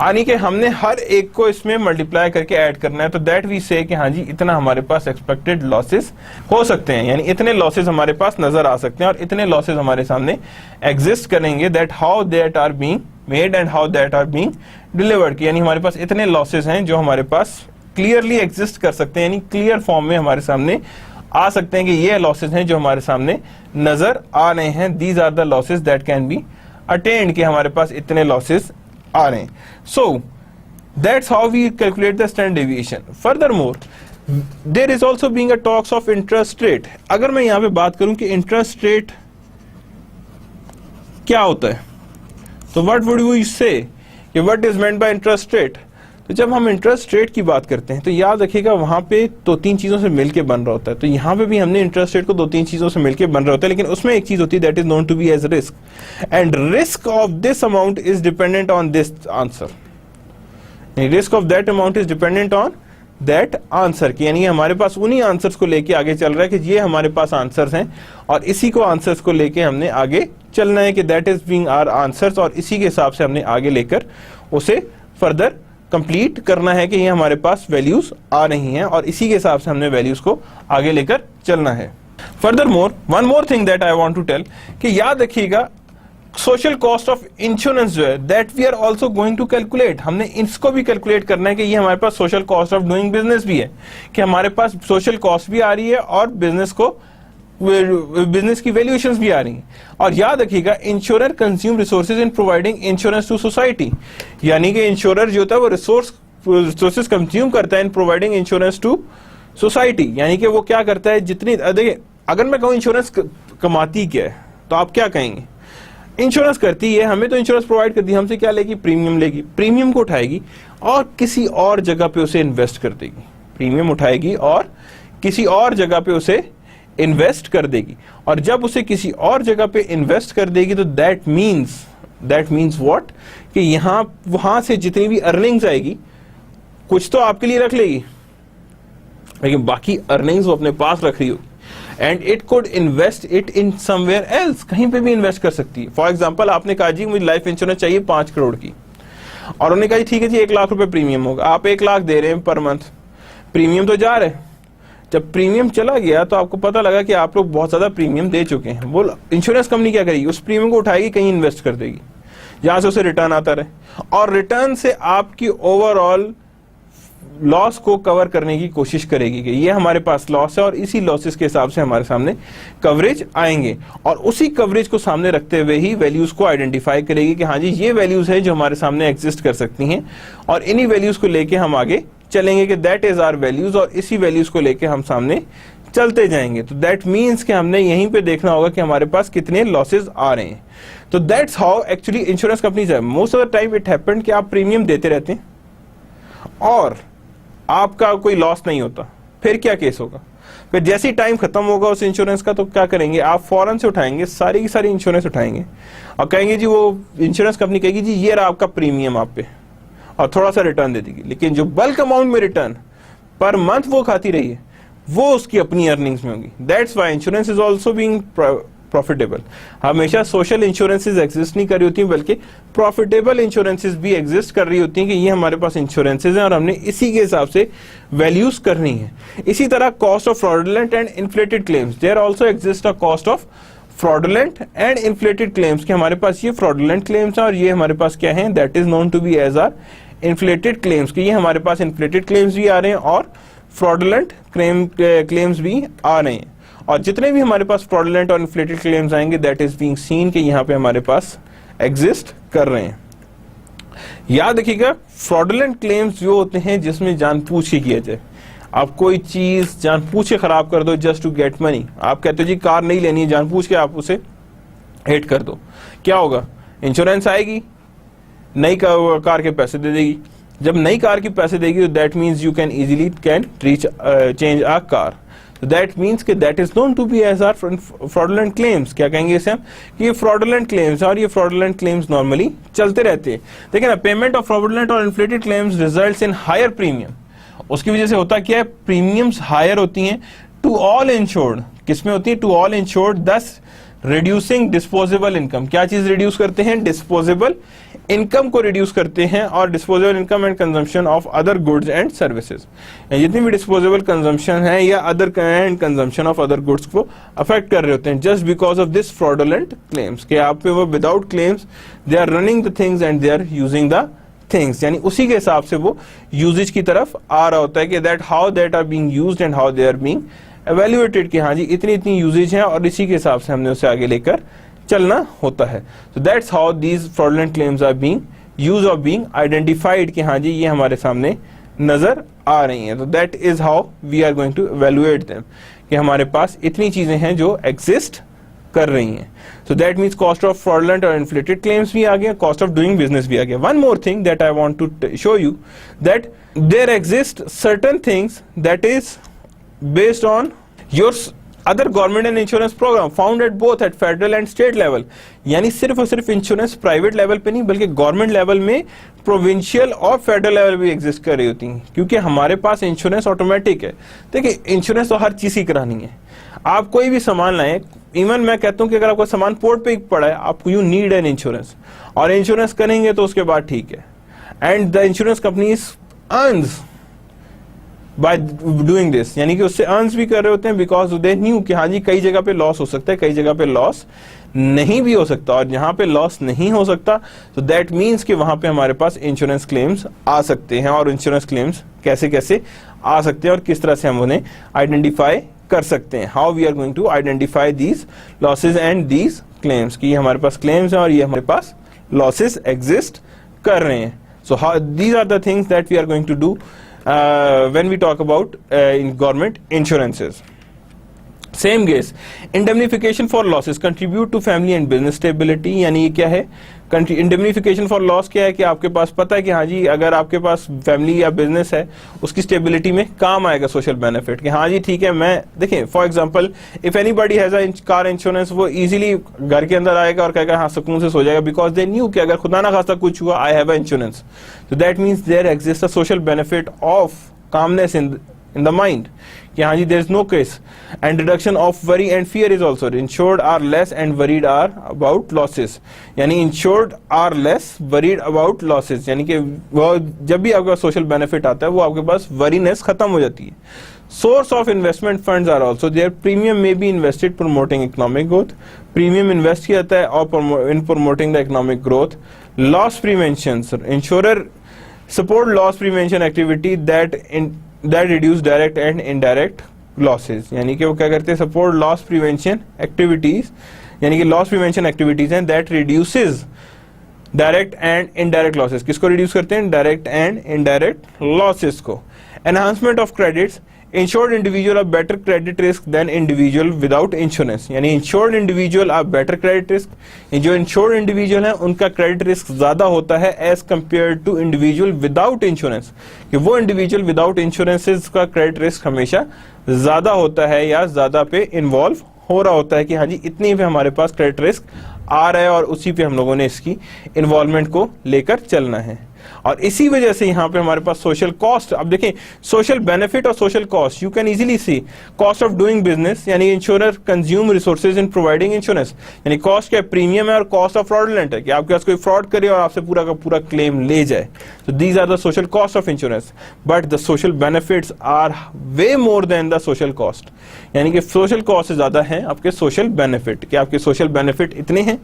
S1: यानी कि हमने हर एक को इसमें मल्टीप्लाई करके ऐड करना है। तो दैट वी से कि हाँ जी इतना हमारे पास एक्सपेक्टेड लॉसेस हो सकते हैं, यानी इतने लॉसेस हमारे पास नजर आ सकते हैं और इतने लॉसेस हमारे सामने एग्जिस्ट करेंगे। That how that are being made and how that are being delivered, यानी हमारे पास इतने लॉसेस हैं जो हमारे पास क्लियरली एग्जिस्ट कर सकते हैं, यानी क्लियर फॉर्म में हमारे सामने आ सकते हैं कि ये लॉसेस हैं जो हमारे सामने नजर आ रहे हैं। These are the losses that can be attend, कि हमारे पास इतने लॉसेस आ रहे हैं। So that's how we calculate the standard deviation. Furthermore there is also being a talks of interest rate. अगर मैं यहां पे बात करूं कि इंटरेस्ट रेट क्या होता है, तो व्हाट वुड वी से, what is meant bye interest rate. तो जब हम इंटरेस्ट रेट की बात करते हैं तो याद रखिएगा वहां पे 2-3 चीजों से मिलके बन रहा होता है। तो यहां पे भी हमने इंटरेस्ट रेट को 2-3 चीजों से मिलके बन रहा होता है, लेकिन उसमें एक चीज होती है that is known to be as risk, and risk of this amount is dependent on this answer. Risk of that amount is dependent on that answer, की यानी हमारे पास उन्हीं आंसर्स को लेके आगे चल रहा है कि ये हमारे पास आंसर्स हैं और इसी को आंसर्स को लेके हमने आगे चलना है कि that is being our answers, और इसी के हिसाब से हमने आगे लेकर उसे फर्दर कंप्लीट करना है कि ये हमारे पास वैल्यूज आ रही हैं और इसी के हिसाब से हमने वैल्यूज को आगे लेकर चलना है। Furthermore one more thing that I want to tell, कि याद रखिएगा सोशल कॉस्ट ऑफ इंश्योरेंस जो है that we are also going to calculate. हमने इसको भी कैलकुलेट करना है कि ये हमारे पास social cost of doing business भी है, कि हमारे पास सोशल कॉस्ट भी आ रही है और बिजनेस की वैल्यूएशंस भी आ रही हैं। और याद रखिएगा insurer consume resources in providing insurance to society, यानी कि इंश्योरर जो होता है वो रिसोर्सेज कंज्यूम करता है in providing insurance to society, यानी कि वो क्या करता है जितनी, अगर मैं कहूँ इंश्योरेंस कमाती क्या है तो आप क्या कहेंगे, इंश्योरेंस करती है, हमें तो इंश्योरेंस प्रोवाइड करती है, हमसे क्या लेगी, प्रीमियम लेगी, प्रीमियम को उठाएगी और किसी और जगह पे उसे इन्वेस्ट कर देगी, प्रीमियम उठाएगी और किसी और जगह पे उसे इन्वेस्ट कर देगी, और जब उसे किसी और जगह पे इन्वेस्ट कर देगी तो दैट मीन्स व्हाट, कि यहां वहां से जितनी भी अर्निंग्स आएगी कुछ तो आपके लिए रख लेगी, लेकिन बाकी अर्निंग्स वो अपने पास रख रही होगी, and it could invest it in somewhere else, कहीं पे भी इन्वेस्ट कर सकती है। फॉर एग्जांपल आपने कहा जी मुझे लाइफ इंश्योरेंस चाहिए 5 करोड़ की, और उन्होंने कहा ठीक है जी 1 लाख रुपए प्रीमियम होगा, आप 1 लाख दे रहे हैं पर मंथ, प्रीमियम तो जा रहे हैं, जब प्रीमियम चला गया तो आपको पता लगा कि आप लोग बहुत ज्यादा प्रीमियम दे चुके हैं, वो इंश्योरेंस कंपनी क्या करेगी, उस प्रीमियम को उठाएगी कहीं इन्वेस्ट कर देगी जहां से उसे रिटर्न आता रहे, और रिटर्न से आपकी ओवरऑल लॉस को कवर करने की कोशिश करेगी कि ये हमारे पास लॉस है और इसी लॉसेस के हिसाब से हमारे सामने कवरेज आएंगे, और उसी कवरेज को सामने रखते हुए ही वैल्यूज को आइडेंटिफाई करेगी कि हाँ जी ये वैल्यूज है जो हमारे सामने एग्जिस्ट कर सकती हैं, और इन्हीं वैल्यूज को लेके हम आगे चलेंगे कि दैट इज आवर वैल्यूज, और इसी वैल्यूज को लेके हम सामने चलते जाएंगे। तो दैट मीन्स कि हमने यहीं पे देखना होगा कि हमारे पास कितने लॉसेस आ रहे हैं। तो that's how actually insurance companies है, most of the time it happened कि आप प्रीमियम देते रहते हैं और आपका कोई लॉस नहीं होता, फिर क्या केस होगा, फिर जैसे ही टाइम खत्म होगा उस इंश्योरेंस का तो क्या करेंगे आप, फौरन से उठाएंगे सारी की सारी इंश्योरेंस उठाएंगे और कहेंगे जी, वो इंश्योरेंस कंपनी कहेगी जी ये रहा आपका प्रीमियम आप पे, और थोड़ा सा रिटर्न दे देगी, लेकिन जो बल्क अमाउंट में रिटर्न पर मंथ वो खाती रही है वो उसकी अपनी अर्निंग्स में होगी। That's why insurance is also being profitable. हमेशा सोशल इंश्योरेंसेज एग्जिस्ट नहीं कर रही होती बल्कि प्रॉफिटेबल इंश्योरेंसेज भी एग्जिस्ट कर रही होती हैं कि ये हमारे पास इंश्योरेंसेज हैं और हमने इसी के हिसाब से वैल्यूज करनी है। इसी तरह cost of fraudulent and inflated claims, there also exist a cost of fraudulent and inflated claims, कि हमारे पास ये फ्रॉडुलेंट क्लेम्स हैं और ये हमारे पास क्या है, that is known to be as are inflated claims, कि ये हमारे पास इन्फ्लेटेड क्लेम्स भी आ रहे हैं और फ्रॉडुलेंट क्लेम्स भी आ रहे हैं। और जितने भी हमारे पास फ्रॉडुलेंट और इन्फ्लेटेड क्लेम्स आएंगे दैट इज बीइंग सीन कि यहाँ पे हमारे पास एग्जिस्ट कर रहे हैं। याद रखिएगा फ्रॉडुलेंट क्लेम्स वो होते हैं जिसमें जानबूझ के किया जाए। आप कोई चीज जानबूझ के खराब कर दो जस्ट टू गेट मनी। आप कहते हो जी कार नहीं लेनी है, जानबूझ के आप उसे हिट कर दो, क्या होगा, इंश्योरेंस आएगी, नई कार के पैसे दे देगी। जब नई कार के पैसे देगी तो that means you can easily change a car, that means कि that is known to be as our fraudulent claims. क्या कहेंगे इसे हम, कि ये फ्रॉडुलेंट क्लेम्स, और ये फ्रॉडुलेंट क्लेम्स नॉर्मली चलते रहते हैं। देखिए ना, पेमेंट ऑफ फ्रॉडुलेंट और inflated claims results in higher premium. उसकी वजह से होता क्या है, प्रीमियम्स हायर होती हैं टू ऑल इंश्योर्ड। किसमें होती है, टू ऑल इंश्योर्ड, दस रिड्यूसिंग डिस्पोजेबल इनकम। क्या चीज रिड्यूस करते हैं, डिस्पोजेबल इनकम को रिड्यूस करते हैं, और disposable income and consumption of other goods and services. जितनी भी डिस्पोजेबल कंजम्पशन है या other and consumption of other goods को अफेक्ट कर रहे होते हैं just because of this fraudulent claims, कि आप पे वो without claims they are running the things and they are using the things, यानी उसी के हिसाब से वो यूजेज की तरफ आ रहा होता है कि that how that are being used and how they are being evaluated, कि हाँ जी इतनी इतनी यूजेज है और इसी के हिसाब से हमने उसे आगे लेकर चलना होता है। So that's how these fraudulent claims are being use और बीइंग आइडेंटिफाइड, कि हाँ जी ये हमारे सामने नजर आ रही हैं। तो that is how we are going to evaluate them, कि हमारे पास इतनी चीजें हैं जो एग्जिस्ट कर रही हैं। सो that means cost of fraudulent और इन्फ्लेटेड क्लेम्स भी आ गया, कॉस्ट ऑफ डूइंग बिजनेस भी आ गया। One more thing that I want to show you, that there exist certain things that is based on your other government and insurance program found at both at federal and state level। यानी सिर्फ और सिर्फ insurance private level पे नहीं बल्कि government level में, provincial और federal level भी एग्जिस्ट कर रही होती हैं, क्योंकि हमारे पास इंश्योरेंस ऑटोमेटिक है। देखिए इंश्योरेंस तो हर चीज ही करानी है। आप कोई भी सामान लाएं, इवन मैं कहता हूं कि अगर आपका सामान पोर्ट पे पड़ा है आपको यू नीड एन इंश्योरेंस, और इंश्योरेंस करेंगे तो उसके बाद ठीक है। And the insurance companies earns by doing this, यानी कि उससे अर्न्स भी कर रहे होते हैं बिकॉज दे न्यू कि हाँ जी कई जगह पे लॉस हो सकता है, कई जगह पे लॉस नहीं भी हो सकता, और जहां पे लॉस नहीं हो सकता तो दैट मीन्स कि वहां पे हमारे पास इंश्योरेंस क्लेम्स आ सकते हैं। और इंश्योरेंस क्लेम्स कैसे कैसे आ सकते हैं और किस तरह से हम उन्हें आइडेंटिफाई कर सकते हैं, how we are going to identify these losses and these claims, कि हमारे पास क्लेम्स हैं और ये हमारे पास लॉसेज एग्जिस्ट कर रहे हैं। So these are the things that we are going to do when we talk about in government insurances। Same case, indemnification for losses contribute to family and business stability। यानी ये क्या है, indemnification for loss क्या है, कि आपके पास पता है कि हाँ जी अगर आपके पास फैमिली या बिजनेस है उसकी स्टेबिलिटी में काम आएगा सोशल बेनिफिट, कि हाँ जी ठीक है। मैं देखिए for example if anybody has a car insurance, वो इजीली घर के अंदर आएगा और कहेगा हाँ सुकून से सो जाएगा, बिकॉज दे न्यू कि अगर खुदा ना खास्ता कुछ हुआ आई हैव अ इंश्योरेंस, तो that means there exist a social benefit of calmness in the mind, कि हाँ जी there is no case and reduction of worry and fear is also. Insured are less and worried are about losses, यानी insured are less worried about losses, यानी कि वो जब भी आपका सोशल बेनिफिट आता है वो आपके पास वरीनेस खत्म हो जाती है। Source of investment funds are also there, premium में be invested promoting economic growth, premium invest किया जाता है और in promoting the economic growth. Loss prevention, insurer support loss prevention activity that reduce direct and indirect losses, यानी कि वो क्या करते हैं, सपोर्ट लॉस प्रिवेंशन एक्टिविटीज, यानी कि लॉस प्रिवेंशन एक्टिविटीज हैं that reduces direct and indirect losses. किसको रिड्यूस करते हैं, डायरेक्ट एंड इनडायरेक्ट लॉसेस को। Enhancement of credits, insured individual are better credit risk than individual without insurance, यानी insured individual are better credit risk, जो insured individual है उनका credit risk ज्यादा होता है as compare to individual without insurance, कि वो इंडिविजुअल विदाउट इंश्योरेंस का क्रेडिट रिस्क हमेशा ज्यादा होता है या ज्यादा पे इन्वॉल्व हो रहा होता है, कि हाँ जी इतनी पे हमारे पास क्रेडिट रिस्क आ रहा है और उसी पे हम लोगों ने इसकी इन्वॉल्वमेंट को लेकर चलना है। और इसी वजह से यहाँ पे हमारे पास सोशल कॉस्ट, अब देखें सोशल बेनिफिट और social cost, you can easily see cost of doing business, यानी insurer consume resources in providing insurance, यानी कॉस्ट क्या प्रीमियम है, और कॉस्ट ऑफ फ्रॉडलेंट है कि आपके पास कोई फ्रॉड करे और आपसे पूरा का पूरा क्लेम ले जाए. So these are the social cost of insurance, but the social benefits are way more than the social cost. यानी कि social cost से ज्यादा है आपके social benefit, कि आपके social benefit इतने हैं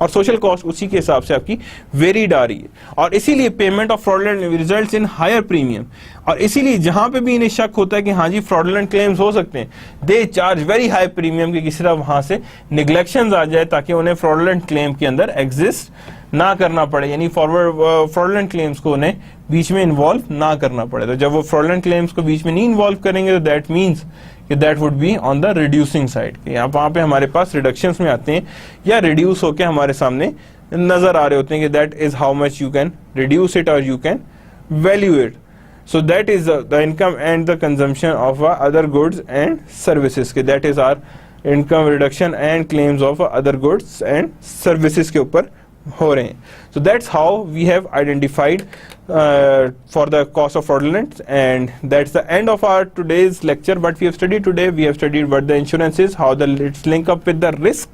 S1: और सोशल कॉस्ट उसी के हिसाब से आपकी वेरीड आ रही है. और इसीलिए payment of fraudulent results in higher premium, और इसीलिए जहां पे भी इन्हें शक होता है कि हाँ जी फ्रॉडलेंट क्लेम्स हो सकते हैं, they charge very high premium कि किसी तरह वहां से निग्लेक्शंस आ जाए ताकि उन्हें फ्रॉडलेंट क्लेम के अंदर एग्जिस्ट ना करना पड़े, यानी फॉरवर्ड फ्रॉडलेंट क्लेम्स को उन्हें बीच में इन्वॉल्व ना करना पड़े. तो जब वो फ्रॉडलेंट क्लेम्स को बीच में नहीं इन्वॉल्व करेंगे तो दैट मीन्स कि that would be on the reducing side, कि यहाँ वहाँ पे हमारे पास रिडक्शंस में आते हैं या रिड्यूस होके हमारे सामने नजर आ रहे होते हैं कि that is how much you can reduce it और you can value it. So that is the income and the consumption of other goods and services, के that is our income reduction and claims of other goods and services के ऊपर हो रहे हैं. So that's how we have identified for the cost of fraudulent, and that's the end of our today's lecture. But we have studied today, we have studied what the insurance is, how it's link up with the risk.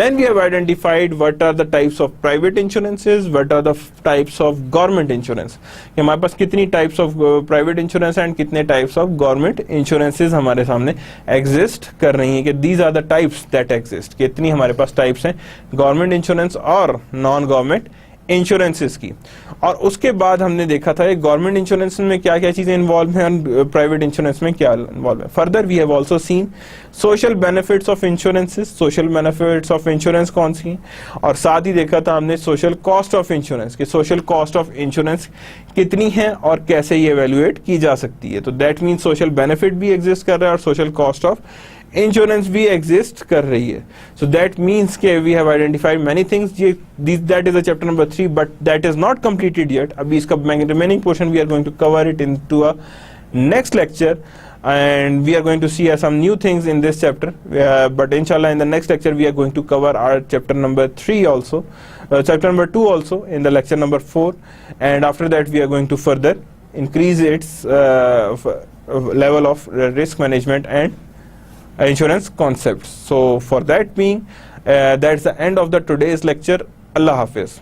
S1: Then we have identified what are the types of private insurances, what are the types of government insurance. कि हमारे पास कितनी types of private insurance and कितने types of government insurances हमारे सामने exist कर रही हैं, कि these are the types that exist. कितनी हमारे पास types हैं government insurance और non government इंश्योरेंसेस की. और उसके बाद हमने देखा था गवर्नमेंट इंश्योरेंस में क्या क्या चीजें इन्वॉल्व हैं और प्राइवेट इंश्योरेंस में क्या इन्वॉल्व है. Further we have also seen social benefits of insurances, social benefits of insurance कौन सी हैं, और साथ ही देखा था हमने सोशल कॉस्ट ऑफ इंश्योरेंस, कि सोशल कॉस्ट ऑफ इंश्योरेंस कितनी है और कैसे ये एवेल्युएट की जा सकती है. तो दैट मीन्स सोशल बेनिफिट भी एग्जिस्ट कर रहा है और सोशल कॉस्ट ऑफ इंश्योरेंस भी एग्जिस्ट कर रही है. सो दैट मीन्स के we have identified many things. That is the chapter number 3, but that is not completed yet. अभी इसका remaining portion we are going to cover it into a next lecture, and we are going to see some new things in this chapter, but inshallah in the next lecture we are going to cover our chapter number 3 also, chapter number 2 also in the lecture number 4, and after that we are going to further increase its level of risk management and insurance concepts. So for that being, that's the end of the today's lecture. Allah Hafiz.